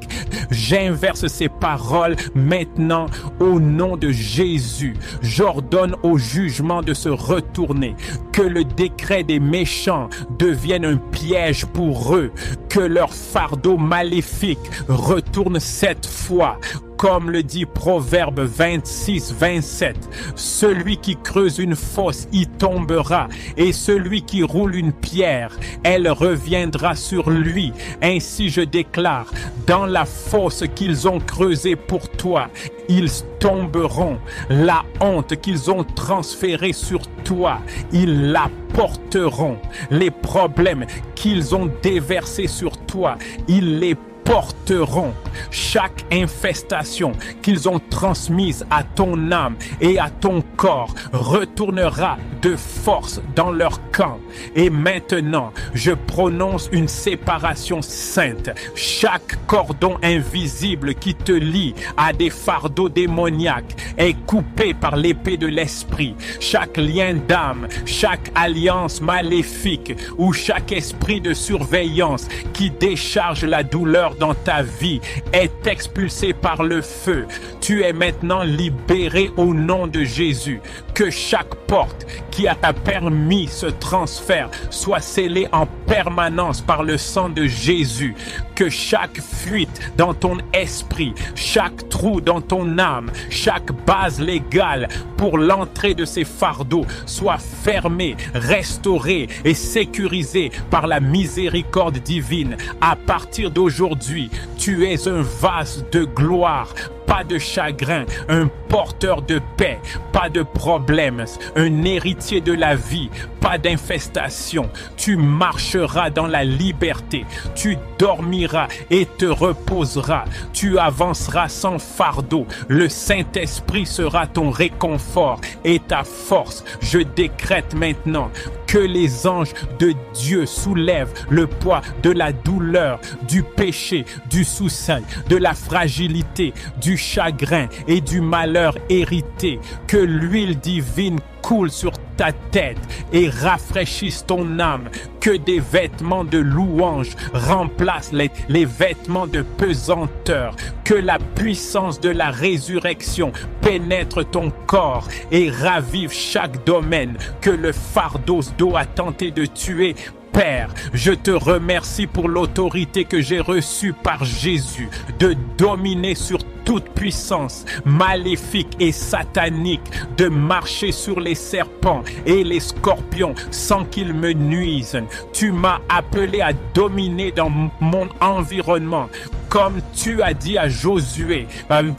A: J'inverse ces paroles maintenant au nom de Jésus. J'ordonne au jugement de se retourner, que le décret des méchants devienne un piège pour eux, que leur fardeau maléfique retourne cette fois. Comme le dit Proverbe 26, 27, celui qui creuse une fosse y tombera, et celui qui roule une pierre, elle reviendra sur lui. Ainsi je déclare, dans la fosse qu'ils ont creusée pour toi, ils tomberont. La honte qu'ils ont transférée sur toi, ils la porteront. Les problèmes qu'ils ont déversés sur toi, ils les porteront. Chaque infestation qu'ils ont transmise à ton âme et à ton corps retournera de force dans leur camp. Et maintenant, je prononce une séparation sainte. Chaque cordon invisible qui te lie à des fardeaux démoniaques est coupé par l'épée de l'esprit. Chaque lien d'âme, chaque alliance maléfique ou chaque esprit de surveillance qui décharge la douleur dans ta vie est expulsé par le feu. Tu es maintenant libéré au nom de Jésus. Que chaque porte qui a permis ce transfert soit scellée en permanence par le sang de Jésus. Que chaque fuite dans ton esprit, chaque trou dans ton âme, chaque base légale pour l'entrée de ces fardeaux soit fermée, restaurée et sécurisée par la miséricorde divine. À partir d'aujourd'hui, tu es un vase de gloire. Pas de chagrin, un porteur de paix, pas de problèmes, un héritier de la vie, pas d'infestation. Tu marcheras dans la liberté, tu dormiras et te reposeras, tu avanceras sans fardeau. Le Saint-Esprit sera ton réconfort et ta force. Je décrète maintenant que les anges de Dieu soulèvent le poids de la douleur, du péché, du souci, de la fragilité, du chagrin et du malheur hérité. Que l'huile divine coule sur ta tête et rafraîchisse ton âme. Que des vêtements de louange remplacent les vêtements de pesanteur. Que la puissance de la résurrection pénètre ton corps et ravive chaque domaine que le fardeau doit tenter de tuer. Père, je te remercie pour l'autorité que j'ai reçue par Jésus de dominer sur toute puissance maléfique et satanique, de marcher sur les serpents et les scorpions sans qu'ils me nuisent. Tu m'as appelé à dominer dans mon environnement, comme tu as dit à Josué,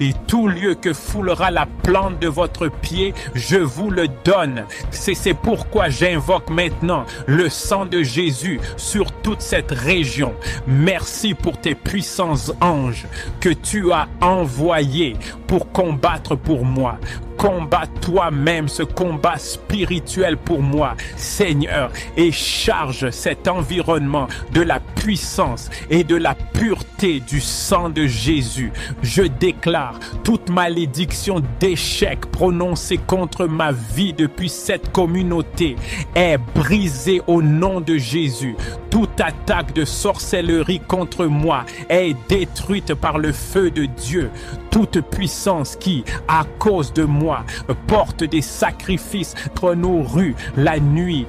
A: et tout lieu que foulera la plante de votre pied, je vous le donne. C'est pourquoi j'invoque maintenant le sang de Jésus sur toute cette région. Merci pour tes puissants anges que tu as envoyés pour combattre pour moi. Combat toi-même ce combat spirituel pour moi, Seigneur, et charge cet environnement de la puissance et de la pureté du sang de Jésus. Je déclare toute malédiction d'échec prononcée contre ma vie depuis cette communauté est brisée au nom de Jésus. Toute attaque de sorcellerie contre moi est détruite par le feu de Dieu. Toute puissance qui, à cause de moi, porte des sacrifices entre nos rues la nuit,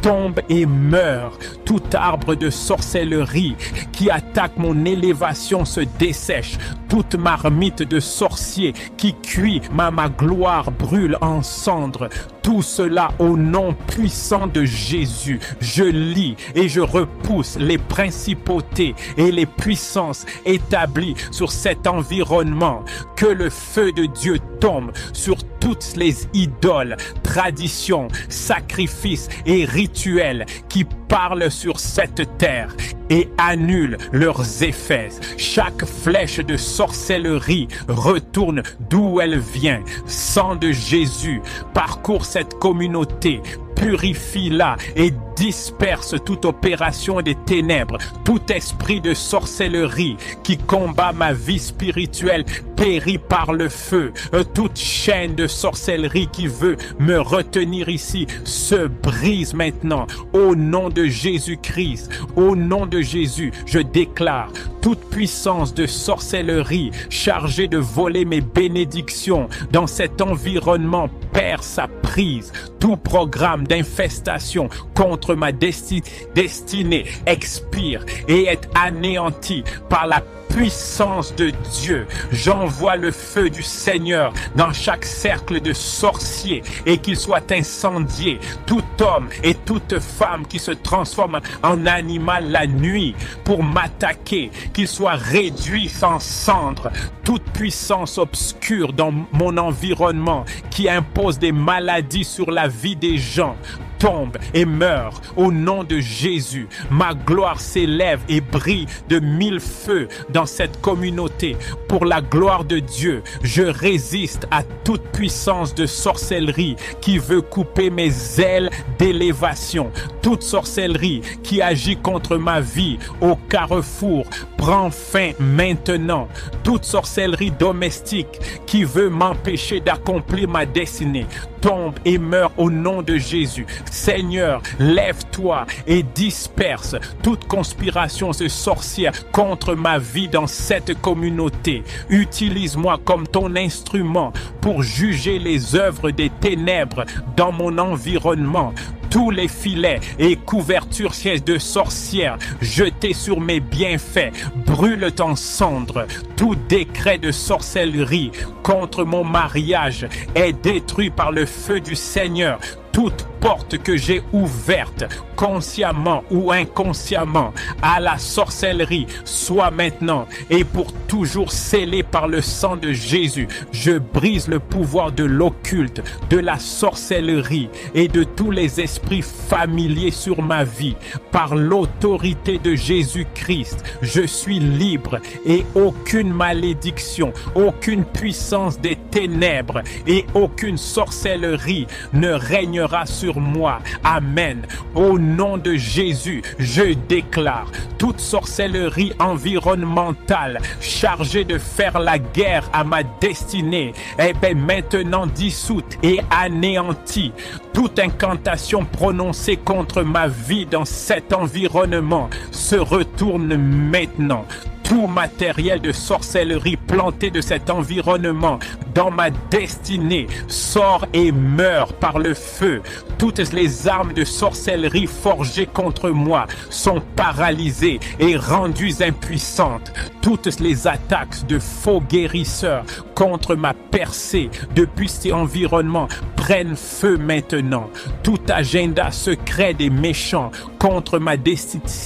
A: tombe et meurt. Tout arbre de sorcellerie qui attaque mon élévation se dessèche. Toute marmite de sorcier qui cuit ma gloire brûle en cendres. Tout cela au nom puissant de Jésus. Je lis et je repousse les principautés et les puissances établies sur cet environnement. Que le feu de Dieu tombe sur toutes les idoles, traditions, sacrifices et rituels qui parlent sur cette terre et annule leurs effets. Chaque flèche de sorcellerie retourne d'où elle vient. Sang de Jésus parcourt cette communauté, purifie-la et disperse toute opération des ténèbres. Tout esprit de sorcellerie qui combat ma vie spirituelle périt par le feu. Toute chaîne de sorcellerie qui veut me retenir ici se brise maintenant. Au nom de Jésus-Christ, au nom de Jésus, je déclare toute puissance de sorcellerie chargée de voler mes bénédictions dans cet environnement perd sa prise. Tout programme d'infestation contre ma destinée expire et est anéanti par la puissance de Dieu. J'envoie le feu du Seigneur dans chaque cercle de sorciers et qu'il soit incendié. Tout homme et toute femme qui se transforme en animal la nuit pour m'attaquer, qu'il soit réduit en cendres. Toute puissance obscure dans mon environnement qui impose des maladies sur la vie des gens tombe et meurt au nom de Jésus. Ma gloire s'élève et brille de 1000 feux dans cette communauté communauté. Pour la gloire de Dieu, je résiste à toute puissance de sorcellerie qui veut couper mes ailes d'élévation. Toute sorcellerie qui agit contre ma vie au carrefour prend fin maintenant. Toute sorcellerie domestique qui veut m'empêcher d'accomplir ma destinée tombe et meurt au nom de Jésus. Seigneur, lève-toi et disperse toute conspiration de sorcière contre ma vie dans cette communauté. Utilise-moi comme ton instrument pour juger les œuvres des ténèbres dans mon environnement. Tous les filets et couvertures de sorcières jetés sur mes bienfaits brûlent en cendres. Tout décret de sorcellerie contre mon mariage est détruit par le feu du Seigneur. Toute porte que j'ai ouverte, consciemment ou inconsciemment, à la sorcellerie, soit maintenant et pour toujours scellée par le sang de Jésus. Je brise le pouvoir de l'occulte, de la sorcellerie et de tous les esprits familiers sur ma vie. Par l'autorité de Jésus-Christ, je suis libre et aucune malédiction, aucune puissance des ténèbres et aucune sorcellerie ne règnera sur moi. Amen. Au nom de Jésus, je déclare toute sorcellerie environnementale chargée de faire la guerre à ma destinée est maintenant dissoute et anéantie. Toute incantation prononcée contre ma vie dans cet environnement se retourne maintenant. Tout matériel de sorcellerie planté de cet environnement dans ma destinée sort et meurt par le feu. Toutes les armes de sorcellerie forgées contre moi sont paralysées et rendues impuissantes. Toutes les attaques de faux guérisseurs contre ma percée depuis cet environnement prennent feu maintenant. Tout agenda secret des méchants contre ma destinée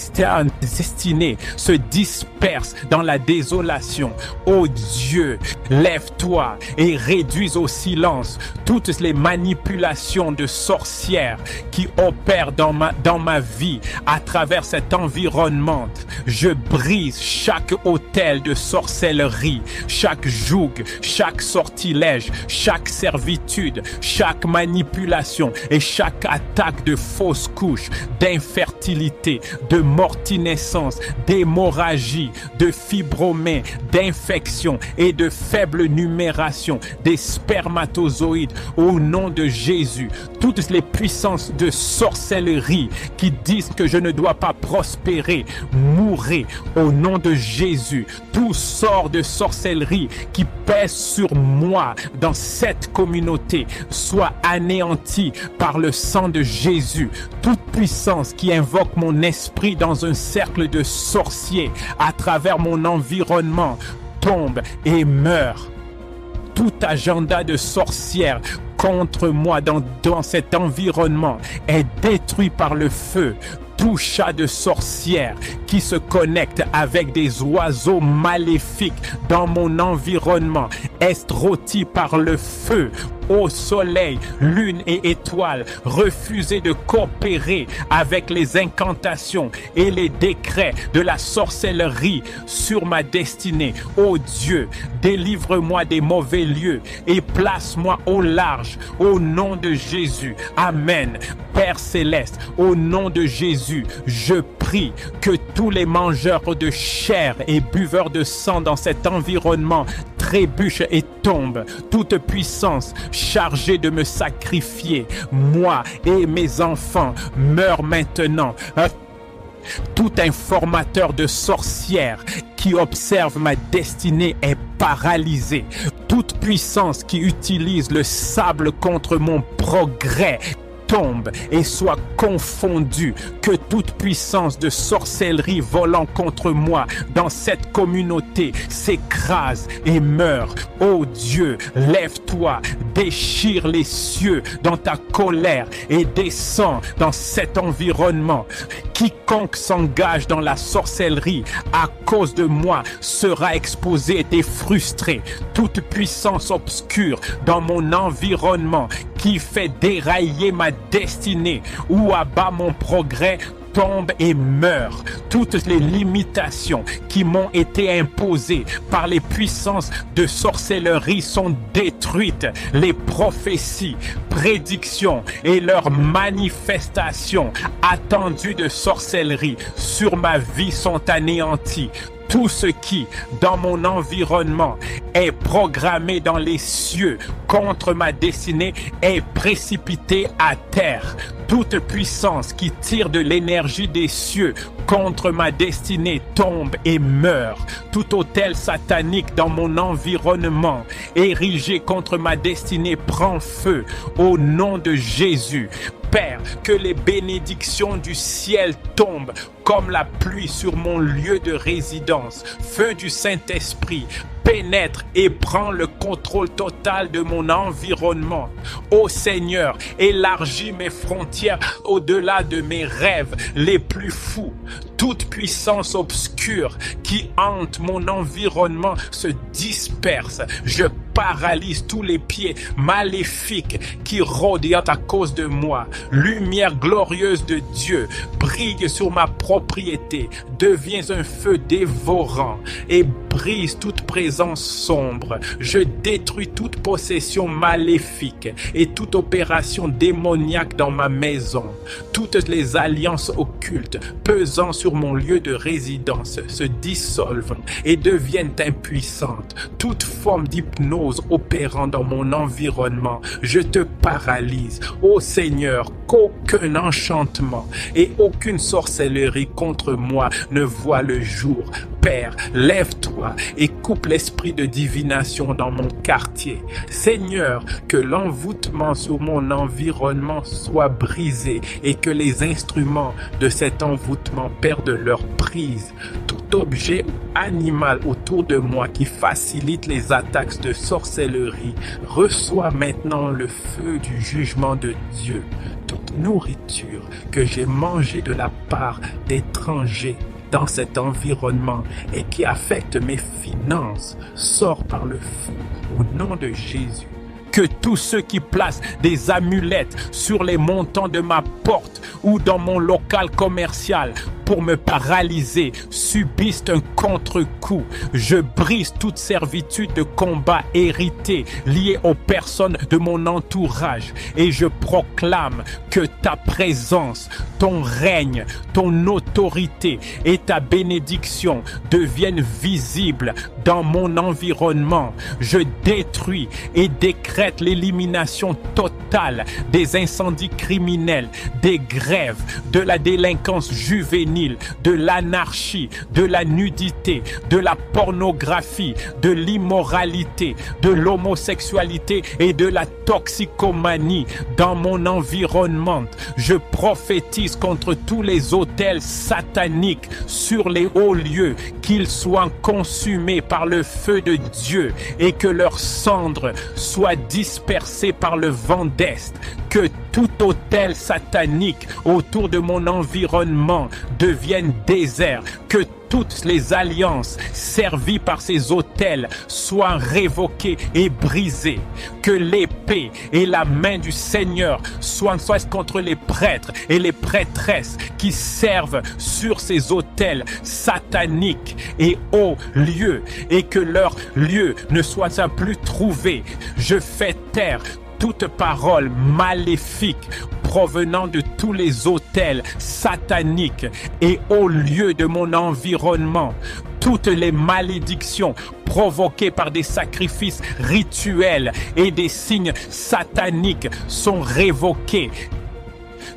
A: se disperse dans la désolation. Ô Dieu, lève-toi et réduis au silence toutes les manipulations de sorcières qui opèrent dans ma vie à travers cet environnement. Je brise chaque autel de sorcellerie, chaque joug, chaque sortilège, chaque servitude, chaque manipulation et chaque attaque de fausses couches, d'infertilité, de mortinescence, d'hémorragie, de fibromée, d'infection et de faible numération des spermatozoïdes au nom de Jésus. Toutes les puissances de sorcellerie qui disent que je ne dois pas prospérer, mourrez au nom de Jésus. Tout sort de sorcellerie qui pèse sur moi dans cette communauté soit anéanti par le sang de Jésus. Toute puissance qui invoque mon esprit dans un cercle de sorciers à travers mon environnement tombe et meurt. Tout agenda de sorcière contre moi dans cet environnement est détruit par le feu. Tout chat de sorcière qui se connecte avec des oiseaux maléfiques dans mon environnement est rôti par le feu. Ô soleil, lune et étoiles, refusez de coopérer avec les incantations et les décrets de la sorcellerie sur ma destinée. Ô Dieu, délivre-moi des mauvais lieux et place-moi au large au nom de Jésus. Amen. Père céleste, au nom de Jésus, je prie que tous les mangeurs de chair et buveurs de sang dans cet environnement trébuchent et tombent. Toute puissance chargée de me sacrifier, moi et mes enfants, meurent maintenant. Tout informateur de sorcières qui observe ma destinée est paralysé. Toute puissance qui utilise le sable contre mon progrès tombe et soit confondu. Que toute puissance de sorcellerie volant contre moi dans cette communauté s'écrase et meurt. Ô Dieu, lève-toi, déchire les cieux dans ta colère et descends dans cet environnement. Quiconque s'engage dans la sorcellerie à cause de moi sera exposé et frustré. Toute puissance obscure dans mon environnement qui fait dérailler ma destinée ou abat mon progrès tombe et meurt. Toutes les limitations qui m'ont été imposées par les puissances de sorcellerie sont détruites. Les prophéties, prédictions et leurs manifestations attendues de sorcellerie sur ma vie sont anéanties. Tout ce qui, dans mon environnement, est programmé dans les cieux contre ma destinée est précipité à terre. Toute puissance qui tire de l'énergie des cieux contre ma destinée tombe et meurt. Tout autel satanique dans mon environnement érigé contre ma destinée prend feu au nom de Jésus. Père, que les bénédictions du ciel tombent comme la pluie sur mon lieu de résidence. Feu du Saint-Esprit pénètre et prend le contrôle total de mon environnement. Ô Seigneur, élargis mes frontières au-delà de mes rêves les plus fous. Toute puissance obscure qui hante mon environnement se disperse. Je paralyse tous les pieds maléfiques qui rôdent à cause de moi. Lumière glorieuse de Dieu brille sur ma propriété, deviens un feu dévorant et brise toute présence sombre. Je détruis toute possession maléfique et toute opération démoniaque dans ma maison. Toutes les alliances occultes pesant sur mon lieu de résidence se dissolvent et deviennent impuissantes. Toute forme d'hypnose opérant dans mon environnement, je te paralyse. Ô Seigneur, qu'aucun enchantement et aucune sorcellerie contre moi ne voit le jour. Père, lève-toi et coupe l'esprit de divination dans mon quartier. Seigneur, que l'envoûtement sur mon environnement soit brisé et que les instruments de cet envoûtement perdent leur prise. Tout objet animal autour de moi qui facilite les attaques de sorcellerie reçoit maintenant le feu du jugement de Dieu. Toute nourriture que j'ai mangée de la part d'étrangers dans cet environnement et qui affecte mes finances sort par le feu au nom de Jésus. Que tous ceux qui placent des amulettes sur les montants de ma porte ou dans mon local commercial pour me paralyser subissent un contre-coup. Je brise toute servitude de combat héritée liée aux personnes de mon entourage et je proclame que ta présence, ton règne, ton autorité et ta bénédiction deviennent visibles dans mon environnement. Je détruis et décrète l'élimination totale des incendies criminels, des grèves, de la délinquance juvénile, de l'anarchie, de la nudité, de la pornographie, de l'immoralité, de l'homosexualité et de la toxicomanie dans mon environnement. Je prophétise contre tous les autels sataniques sur les hauts lieux, qu'ils soient consumés par le feu de Dieu et que leurs cendres soient dispersées par le vent d'Est. Que tout autel satanique autour de mon environnement devienne désert. Que toutes les alliances servies par ces autels soient révoquées et brisées. Que l'épée et la main du Seigneur soient contre les prêtres et les prêtresses qui servent sur ces autels sataniques et hauts lieux et que leur lieu ne soit plus trouvé. Je fais taire toute parole maléfique provenant de tous les autels sataniques et au lieu de mon environnement. Toutes les malédictions provoquées par des sacrifices rituels et des signes sataniques sont révoquées.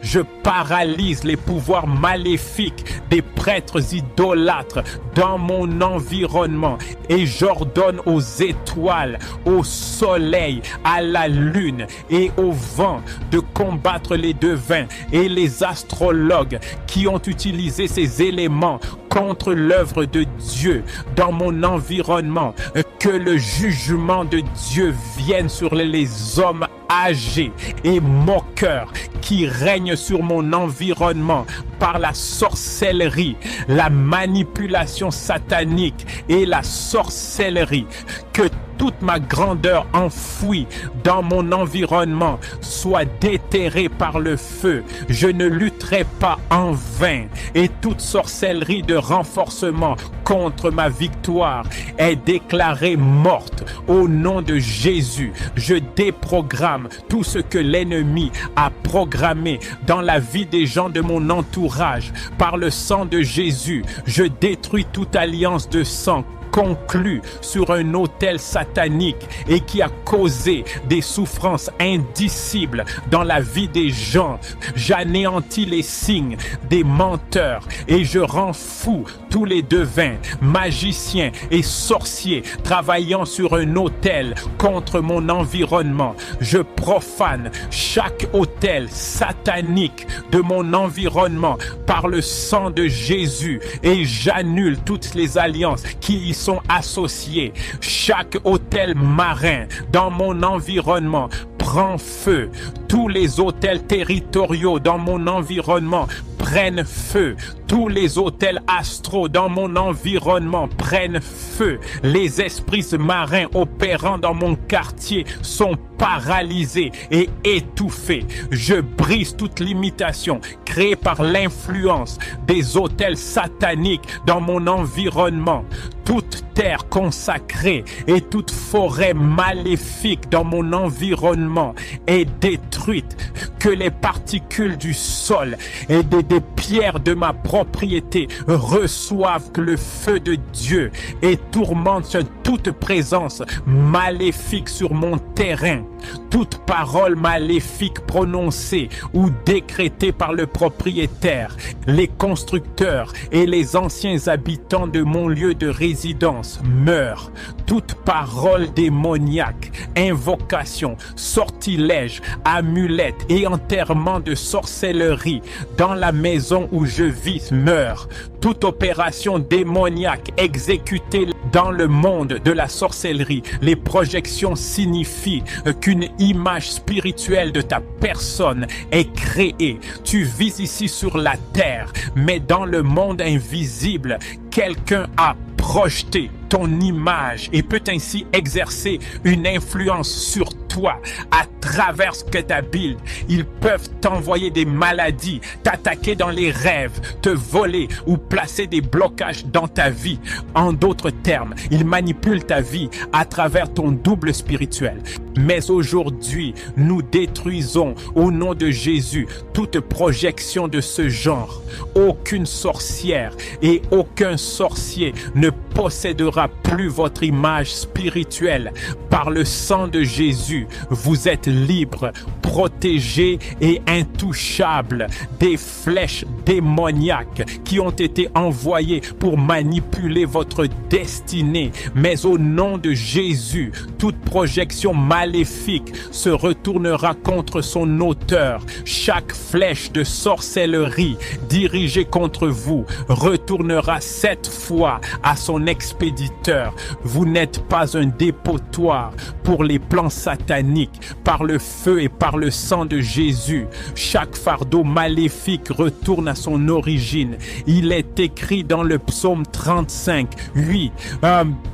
A: Je paralyse les pouvoirs maléfiques des prêtres idolâtres dans mon environnement et j'ordonne aux étoiles, au soleil, à la lune et au vent de combattre les devins et les astrologues qui ont utilisé ces éléments contre l'œuvre de Dieu dans mon environnement. Que le jugement de Dieu vienne sur les hommes âgés et moqueurs qui règnent sur mon environnement par la sorcellerie, la manipulation satanique et la sorcellerie. Que toute ma grandeur enfouie dans mon environnement soit déterrée par le feu. Je ne lutterai pas en vain et toute sorcellerie de renforcement contre ma victoire est déclarée morte au nom de Jésus. Je déprogramme tout ce que l'ennemi a programmé dans la vie des gens de mon entourage. Par le sang de Jésus, je détruis toute alliance de sang conclu sur un autel satanique et qui a causé des souffrances indicibles dans la vie des gens. J'anéantis les signes des menteurs et je rends fou tous les devins, magiciens et sorciers travaillant sur un autel contre mon environnement. Je profane chaque autel satanique de mon environnement par le sang de Jésus et j'annule toutes les alliances qui y sont associées. Chaque autel marin dans mon environnement prend feu. Tous les autels territoriaux dans mon environnement prennent feu. Tous les autels astraux dans mon environnement prennent feu. Les esprits marins opérant dans mon quartier sont paralysés et étouffés. Je brise toute limitation créée par l'influence des autels sataniques dans mon environnement. Toute terre consacrée et toute forêt maléfique dans mon environnement est détruite. Que les particules du sol et des pierres de ma propriété reçoivent le feu de Dieu et tourmentent toute présence maléfique sur mon terrain. Toute parole maléfique prononcée ou décrétée par le propriétaire, les constructeurs et les anciens habitants de mon lieu de résidence meurent. Toute parole démoniaque, invocation, sortilège, amulette et enterrement de sorcellerie dans la maison où je vis meurt. Toute opération démoniaque exécutée dans le monde de la sorcellerie, les projections signifient qu'une image spirituelle de ta personne est créée. Tu vis ici sur la terre, mais dans le monde invisible, quelqu'un a projeté ton image et peut ainsi exercer une influence sur toi à travers ce que tu habites. Ils peuvent t'envoyer des maladies, t'attaquer dans les rêves, te voler ou placer des blocages dans ta vie. En d'autres termes, ils manipulent ta vie à travers ton double spirituel. Mais aujourd'hui, nous détruisons au nom de Jésus toute projection de ce genre. Aucune sorcière et aucun sorcier ne possédera plus votre image spirituelle. Par le sang de Jésus, vous êtes libre, protégé et intouchable des flèches démoniaques qui ont été envoyées pour manipuler votre destinée. Mais au nom de Jésus, toute projection maléfique se retournera contre son auteur. Chaque flèche de sorcellerie dirigée contre vous retournera 7 fois à son expéditeur. Vous n'êtes pas un dépotoir pour les plans sataniques. Par le feu et par le sang de Jésus, chaque fardeau maléfique retourne à son origine. Il est écrit dans le psaume 35,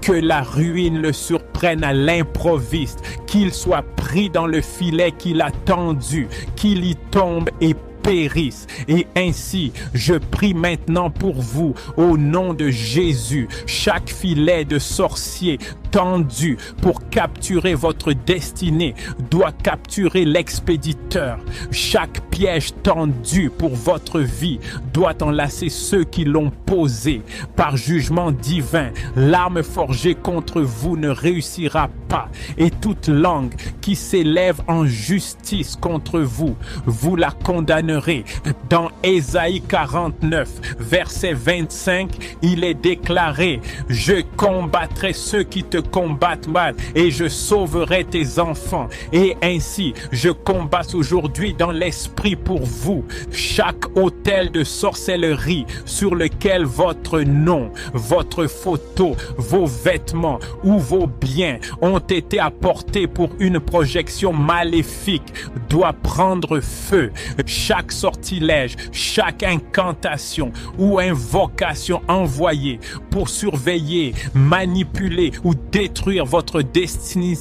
A: que la ruine le surprenne à l'improviste, qu'il soit pris dans le filet qu'il a tendu, qu'il y tombe et périssent. Et ainsi, je prie maintenant pour vous, au nom de Jésus, chaque filet de sorcier tendu pour capturer votre destinée doit capturer l'expéditeur. Chaque piège tendu pour votre vie doit enlacer ceux qui l'ont posé. Par jugement divin, l'arme forgée contre vous ne réussira pas, et toute langue qui s'élève en justice contre vous, vous la condamnerez. Dans Ésaïe 49, verset 25, il est déclaré: je combattrai ceux qui te combattent mal et je sauverai tes enfants. Et ainsi, je combats aujourd'hui dans l'esprit pour vous chaque autel de sorcellerie sur lequel votre nom, votre photo, vos vêtements ou vos biens ont été apportés pour une projection maléfique doit prendre feu. Chaque sortilège, chaque incantation ou invocation envoyée pour surveiller, manipuler ou détruire votre destinée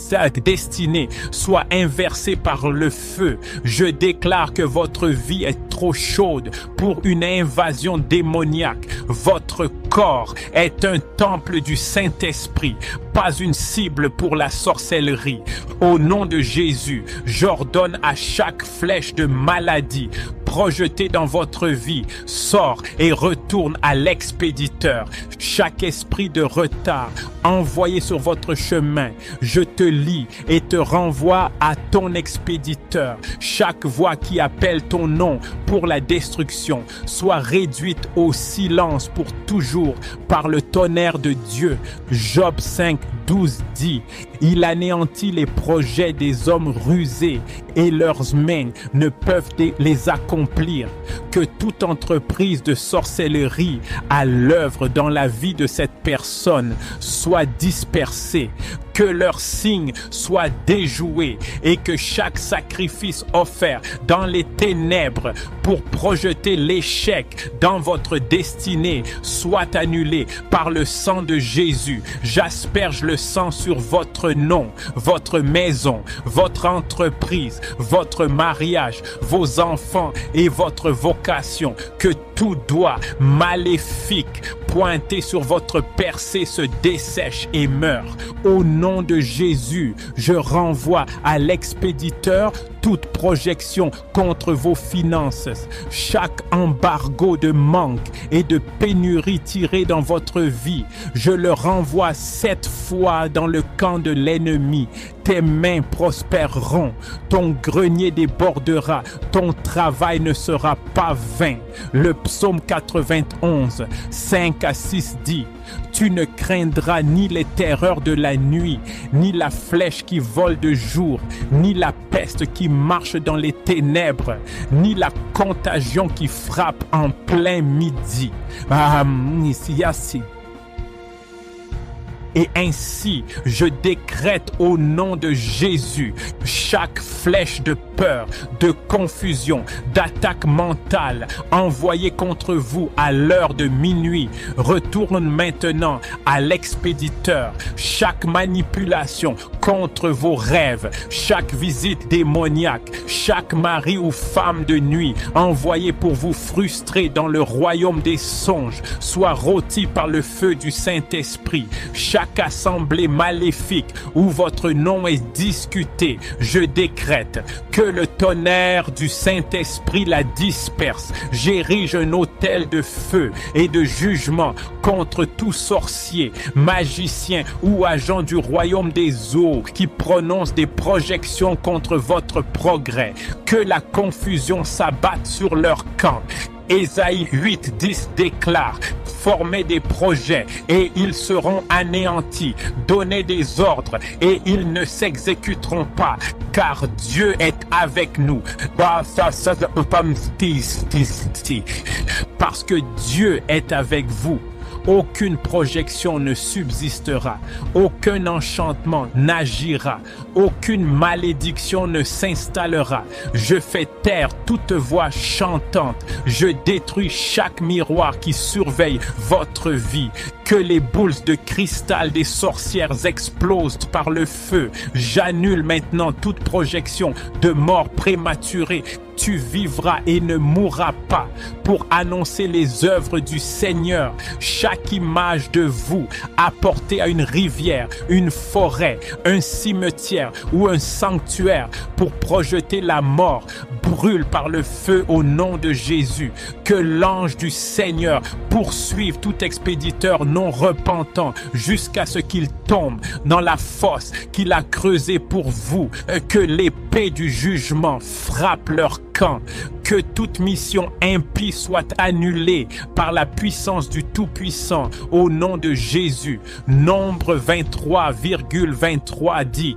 A: soit inversée par le feu. Je déclare que votre vie est trop chaude pour une invasion démoniaque. Votre corps est un temple du Saint-Esprit, pas une cible pour la sorcellerie. Au nom de Jésus, j'ordonne à chaque flèche de maladie projeté dans votre vie, sort et retourne à l'expéditeur. Chaque esprit de retard envoyé sur votre chemin, je te lis et te renvoie à ton expéditeur. Chaque voix qui appelle ton nom pour la destruction soit réduite au silence pour toujours par le tonnerre de Dieu. Job 5:12 dit: il anéantit les projets des hommes rusés et leurs mains ne peuvent les accomplir. Que toute entreprise de sorcellerie à l'œuvre dans la vie de cette personne soit dispersée, que leurs signes soient déjoués et que chaque sacrifice offert dans les ténèbres pour projeter l'échec dans votre destinée soit annulé par le sang de Jésus. J'asperge le sang sur votre nom, votre maison, votre entreprise, votre mariage, vos enfants et votre vocation. Que tout doigt maléfique pointé sur votre percée se dessèche et meurt. Au nom de Jésus, je renvoie à l'expéditeur toute projection contre vos finances, chaque embargo de manque et de pénurie tiré dans votre vie, je le renvoie 7 fois dans le camp de l'ennemi. Tes mains prospéreront, ton grenier débordera, ton travail ne sera pas vain. Le psaume 91, 5-6 dit: tu ne craindras ni les terreurs de la nuit, ni la flèche qui vole de jour, ni la peste qui marche dans les ténèbres, ni la contagion qui frappe en plein midi. Et ainsi, je décrète au nom de Jésus, chaque flèche de peur, de confusion, d'attaque mentale envoyée contre vous à l'heure de minuit retourne maintenant à l'expéditeur. Chaque manipulation contre vos rêves, chaque visite démoniaque, chaque mari ou femme de nuit envoyé pour vous frustrer dans le royaume des songes soit rôti par le feu du Saint-Esprit. Chaque assemblée maléfique où votre nom est discuté, je décrète que le tonnerre du Saint-Esprit la disperse. J'érige un autel de feu et de jugement contre tout sorcier, magicien ou agent du royaume des eaux qui prononce des projections contre votre progrès. Que la confusion s'abatte sur leur camp. Ésaïe 8:10 déclare: formez des projets et ils seront anéantis, donnez des ordres et ils ne s'exécuteront pas, car Dieu est avec nous. Parce que Dieu est avec vous, aucune projection ne subsistera, aucun enchantement n'agira, aucune malédiction ne s'installera. Je fais taire toute voix chantante, je détruis chaque miroir qui surveille votre vie. Que les boules de cristal des sorcières explosent par le feu. J'annule maintenant toute projection de mort prématurée. Tu vivras et ne mourras pas pour annoncer les œuvres du Seigneur. Chaque image de vous apportée à une rivière, une forêt, un cimetière ou un sanctuaire pour projeter la mort brûle par le feu au nom de Jésus. Que l'ange du Seigneur poursuive tout expéditeur non repentant jusqu'à ce qu'il tombe dans la fosse qu'il a creusée pour vous. Que l'épée du jugement frappe leur camp. Que toute mission impie soit annulée par la puissance du Tout-Puissant au nom de Jésus. Nombre 23,23 dit: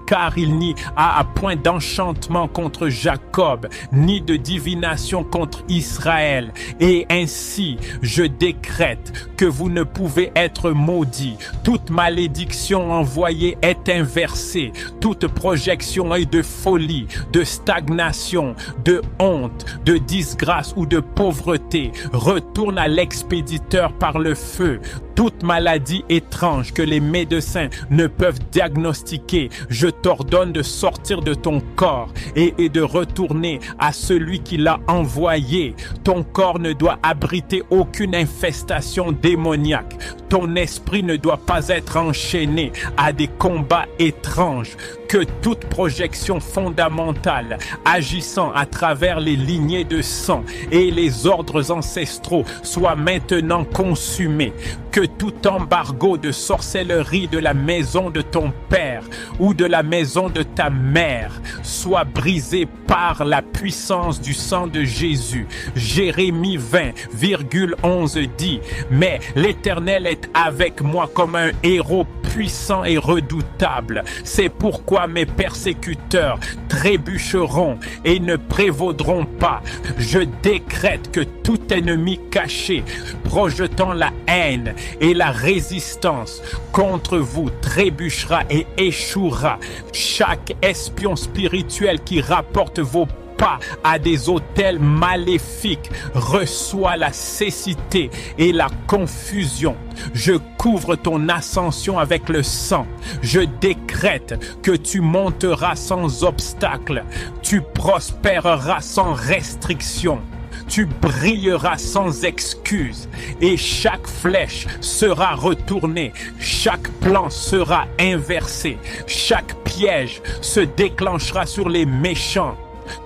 A: car il n'y a point d'enchantement contre Jacob, ni de divination contre Israël. Et ainsi, je décrète que vous ne pouvez être maudits. Toute malédiction envoyée est inversée. Toute projection est de folie, de stagnation, de honte, honte, de disgrâce ou de pauvreté retourne à l'expéditeur par le feu. Toute maladie étrange que les médecins ne peuvent diagnostiquer, je t'ordonne de sortir de ton corps et de retourner à celui qui l'a envoyé. Ton corps ne doit abriter aucune infestation démoniaque. Ton esprit ne doit pas être enchaîné à des combats étranges. Que toute projection fondamentale agissant à travers les lignées de sang et les ordres ancestraux soit maintenant consumée. Que tout embargo de sorcellerie de la maison de ton père ou de la maison de ta mère soit brisé par la puissance du sang de Jésus. Jérémie 20,11 dit: mais l'Éternel est avec moi comme un héros puissant et redoutable. C'est pourquoi mes persécuteurs trébucheront et ne prévaudront pas. Je décrète que tout ennemi caché, projetant la haine et la résistance contre vous, trébuchera et échouera. Chaque espion spirituel qui rapporte vos pas à des autels maléfiques reçoit la cécité et la confusion. Je couvre ton ascension avec le sang. Je décrète que tu monteras sans obstacle. Tu prospéreras sans restriction. Tu brilleras sans excuse et chaque flèche sera retournée, chaque plan sera inversé, chaque piège se déclenchera sur les méchants.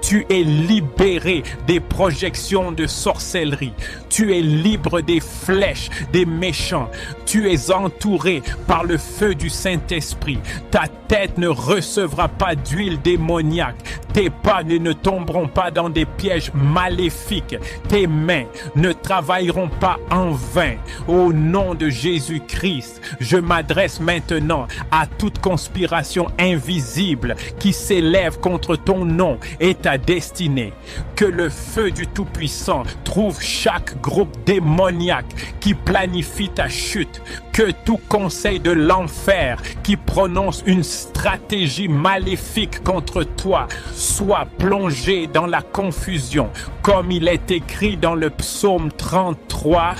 A: Tu es libéré des projections de sorcellerie. Tu es libre des flèches des méchants. Tu es entouré par le feu du Saint-Esprit. Ta tête ne recevra pas d'huile démoniaque. Tes pas ne tomberont pas dans des pièges maléfiques. Tes mains ne travailleront pas en vain. Au nom de Jésus-Christ, je m'adresse maintenant à toute conspiration invisible qui s'élève contre ton nom et ta destinée. Que le feu du Tout-Puissant trouve chaque groupe démoniaque qui planifie ta chute. Que tout conseil de l'enfer qui prononce une stratégie maléfique contre toi soit plongé dans la confusion. Comme il est écrit dans le psaume 33,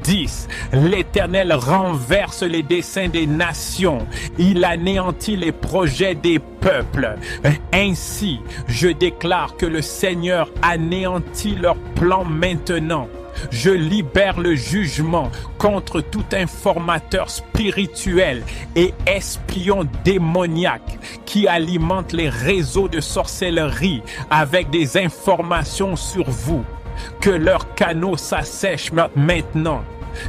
A: 10. L'Éternel renverse les desseins des nations. Il anéantit les projets des peuples. Ainsi, je déclare que le Seigneur anéantit leurs plans maintenant. Je libère le jugement contre tout informateur spirituel et espion démoniaque qui alimente les réseaux de sorcellerie avec des informations sur vous. Que leurs canaux s'assèchent maintenant.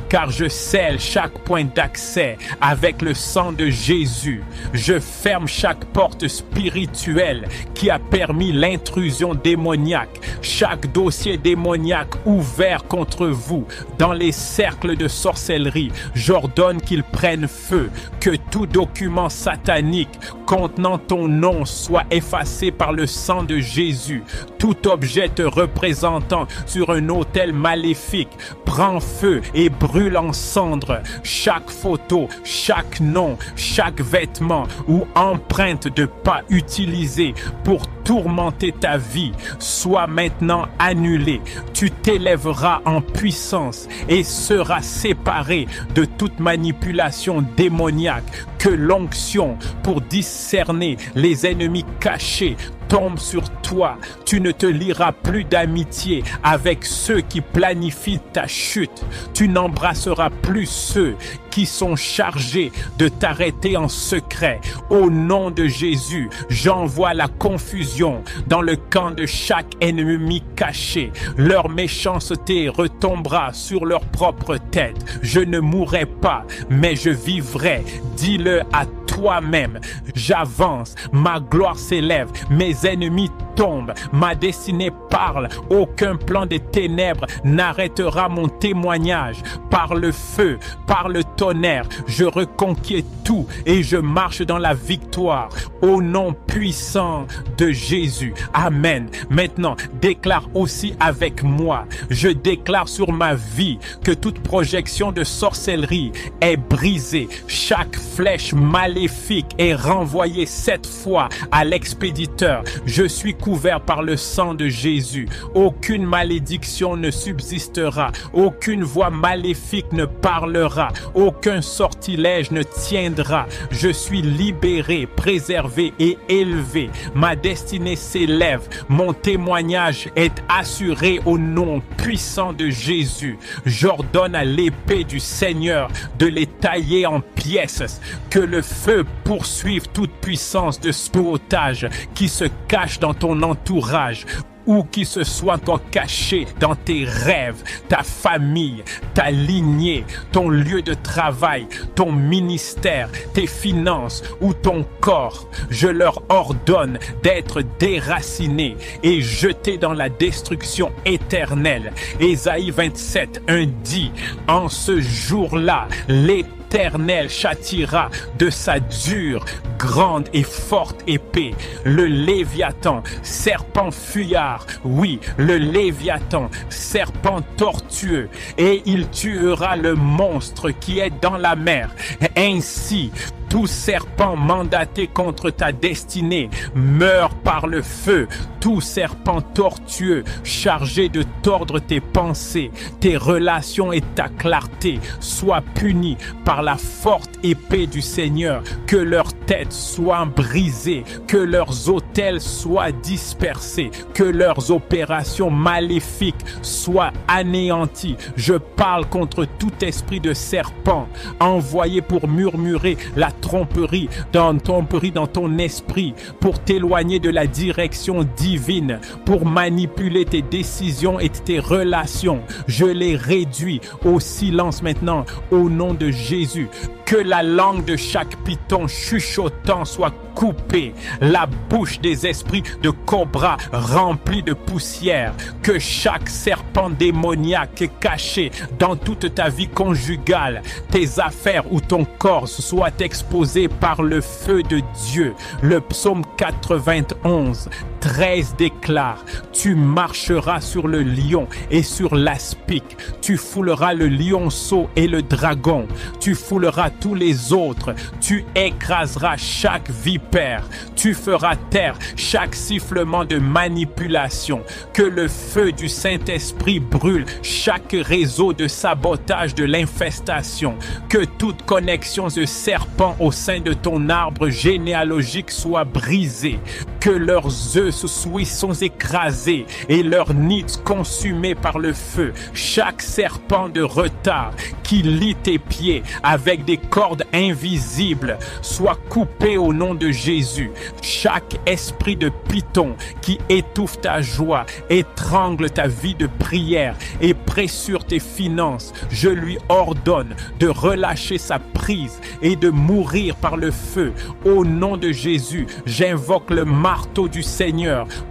A: Car je scelle chaque point d'accès avec le sang de Jésus. Je ferme chaque porte spirituelle qui a permis l'intrusion démoniaque. Chaque dossier démoniaque ouvert contre vous dans les cercles de sorcellerie, j'ordonne qu'il prenne feu. Que tout document satanique contenant ton nom soit effacé par le sang de Jésus. Tout objet te représentant sur un autel maléfique prend feu et brûle en cendres. Chaque photo, chaque nom, chaque vêtement ou empreinte de pas utilisée pour tourmenter ta vie soit maintenant annulé. Tu t'élèveras en puissance et seras séparé de toute manipulation démoniaque. Que l'onction pour discerner les ennemis cachés tombe sur toi. Tu ne te lieras plus d'amitié avec ceux qui planifient ta chute. Tu n'embrasseras plus ceux qui sont chargés de t'arrêter en secret. Au nom de Jésus, j'envoie la confusion dans le camp de chaque ennemi caché. Leur méchanceté retombera sur leur propre tête. Je ne mourrai pas, mais je vivrai. Dis-le à toi-même. J'avance, ma gloire s'élève, mes ennemis tombent, ma destinée parle. Aucun plan des ténèbres n'arrêtera mon témoignage. Par le feu, par le tonnerre, je reconquiers tout et je marche dans la victoire. Au nom puissant de Jésus. Amen. Maintenant, déclare aussi avec moi. Je déclare sur ma vie que toute projection de sorcellerie est brisée. Chaque flèche maléfique est renvoyée 7 fois à l'expéditeur. Je suis couvert par le sang de Jésus. Aucune malédiction ne subsistera. Aucune voix maléfique ne parlera. Aucun sortilège ne tiendra. Je suis libéré, préservé et élevé. Ma destinée s'élève. Mon témoignage est assuré au nom puissant de Jésus. J'ordonne à l'épée du Seigneur de les tailler en pièces. Que le feu poursuive toute puissance de sabotage qui se cache dans ton entourage, ou qui se soit encore caché dans tes rêves, ta famille, ta lignée, ton lieu de travail, ton ministère, tes finances ou ton corps. Je leur ordonne d'être déracinés et jetés dans la destruction éternelle. Ésaïe 27, 1 dit, en ce jour-là, l'Éternel châtira de sa dure, grande et forte épée le Léviathan, serpent fuyard, oui, le Léviathan, serpent tortueux, et il tuera le monstre qui est dans la mer. Ainsi, tout serpent mandaté contre ta destinée meurt par le feu. Tout serpent tortueux chargé de tordre tes pensées, tes relations et ta clarté soit puni par la forte épée du Seigneur. Que leurs têtes soient brisées, que leurs autels soient dispersés, que leurs opérations maléfiques soient anéanties. Je parle contre tout esprit de serpent envoyé pour murmurer la tromperie dans ton esprit, pour t'éloigner de la direction divine, pour manipuler tes décisions et tes relations. Je les réduis au silence maintenant au nom de Jésus. Que la langue de chaque python chuchotant soit coupée, la bouche des esprits de cobra remplie de poussière. Que chaque serpent démoniaque caché dans toute ta vie conjugale, tes affaires ou ton corps soit exposé par le feu de Dieu. Le psaume 91, 13 déclare, tu marcheras sur le lion et sur l'aspic, tu fouleras le lionceau et le dragon, tu fouleras tous les autres, tu écraseras chaque vipère, tu feras taire chaque sifflement de manipulation. Que le feu du Saint-Esprit brûle chaque réseau de sabotage de l'infestation. Que toute connexion de serpent au sein de ton arbre généalogique soit brisée. Que leurs œufs sont écrasés et leurs nids consumés par le feu. Chaque serpent de retard qui lie tes pieds avec des cordes invisibles soit coupé au nom de Jésus. Chaque esprit de python qui étouffe ta joie, étrangle ta vie de prière et pressure tes finances, je lui ordonne de relâcher sa prise et de mourir par le feu. Au nom de Jésus, j'invoque le marteau du Seigneur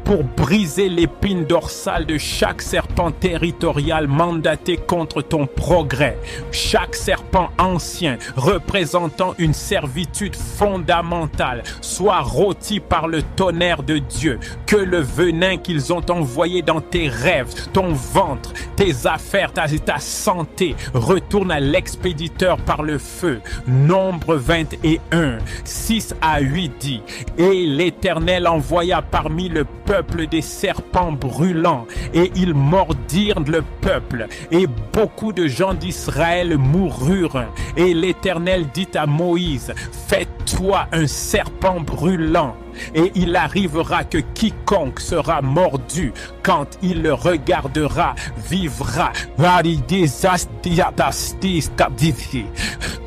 A: pour briser l'épine dorsale de chaque serpent territorial mandaté contre ton progrès. Chaque serpent ancien représentant une servitude fondamentale soit rôti par le tonnerre de Dieu. Que le venin qu'ils ont envoyé dans tes rêves, ton ventre, tes affaires, ta santé retourne à l'expéditeur par le feu. Nombre 21, 6 à 8 dit, et l'Éternel envoya parmi le peuple des serpents brûlants, et ils mordirent le peuple, et beaucoup de gens d'Israël moururent. Et l'Éternel dit à Moïse, fais-toi un serpent brûlant, et il arrivera que quiconque sera mordu, quand il le regardera, vivra.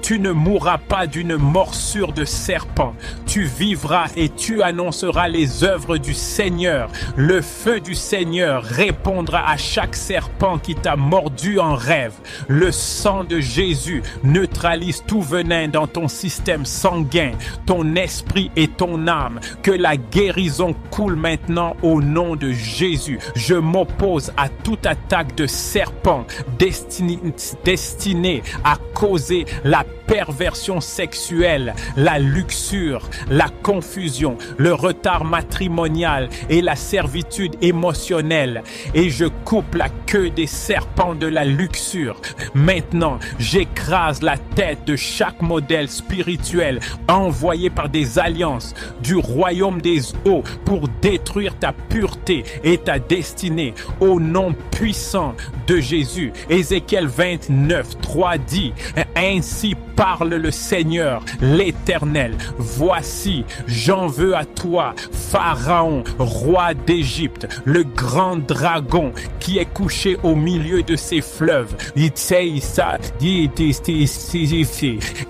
A: Tu ne mourras pas d'une morsure de serpent. Tu vivras et tu annonceras les œuvres du Seigneur. Le feu du Seigneur répondra à chaque serpent qui t'a mordu en rêve. Le sang de Jésus neutralise tout venin dans ton système sanguin, ton esprit et ton âme. Que la guérison coule maintenant au nom de Jésus. Je m'oppose à toute attaque de serpent destinée à causer la perversion sexuelle, la luxure, la confusion, le retard matrimonial et la servitude émotionnelle. Et je coupe la queue des serpents de la luxure. Maintenant, j'écrase la tête de chaque modèle spirituel envoyé par des alliances du royaume des eaux pour détruire ta pureté et ta destinée au nom puissant de Jésus. Ézéchiel 29:3 dit: ainsi parle le Seigneur, l'Éternel. Voici, j'en veux à toi, Pharaon, roi d'Égypte, le grand dragon qui est couché au milieu de ces fleuves.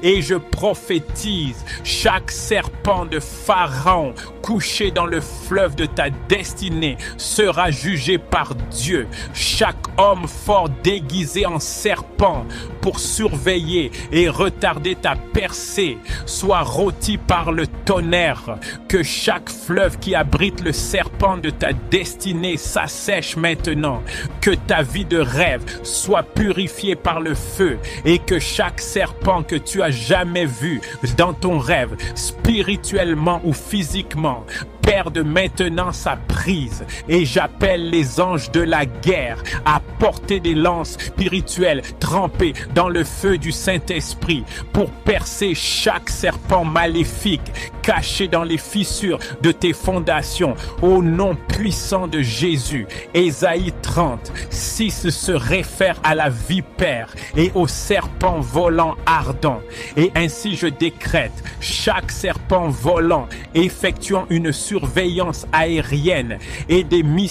A: Et je prophétise, chaque serpent de Pharaon couché dans le fleuve de ta destinée sera jugé par Dieu. Chaque homme fort déguisé en serpent pour surveiller et retarder ta percée soit rôti par le tonnerre. Que chaque fleuve qui abrite le serpent de ta destinée s'assèche maintenant. Que ta vie de rêve soit purifiée par le feu et que chaque serpent que tu as jamais vu dans ton rêve, spirituellement ou physiquement, perde maintenant sa prise. Et j'appelle les anges de la guerre à porter des lances spirituelles trempées dans le feu du Saint-Esprit pour percer chaque serpent maléfique caché dans les fissures de tes fondations au nom puissant de Jésus. Ésaïe 30:6 se réfère à la vipère et au serpent volant ardent. Et ainsi je décrète, chaque serpent volant effectuant une surveillance aérienne et des missions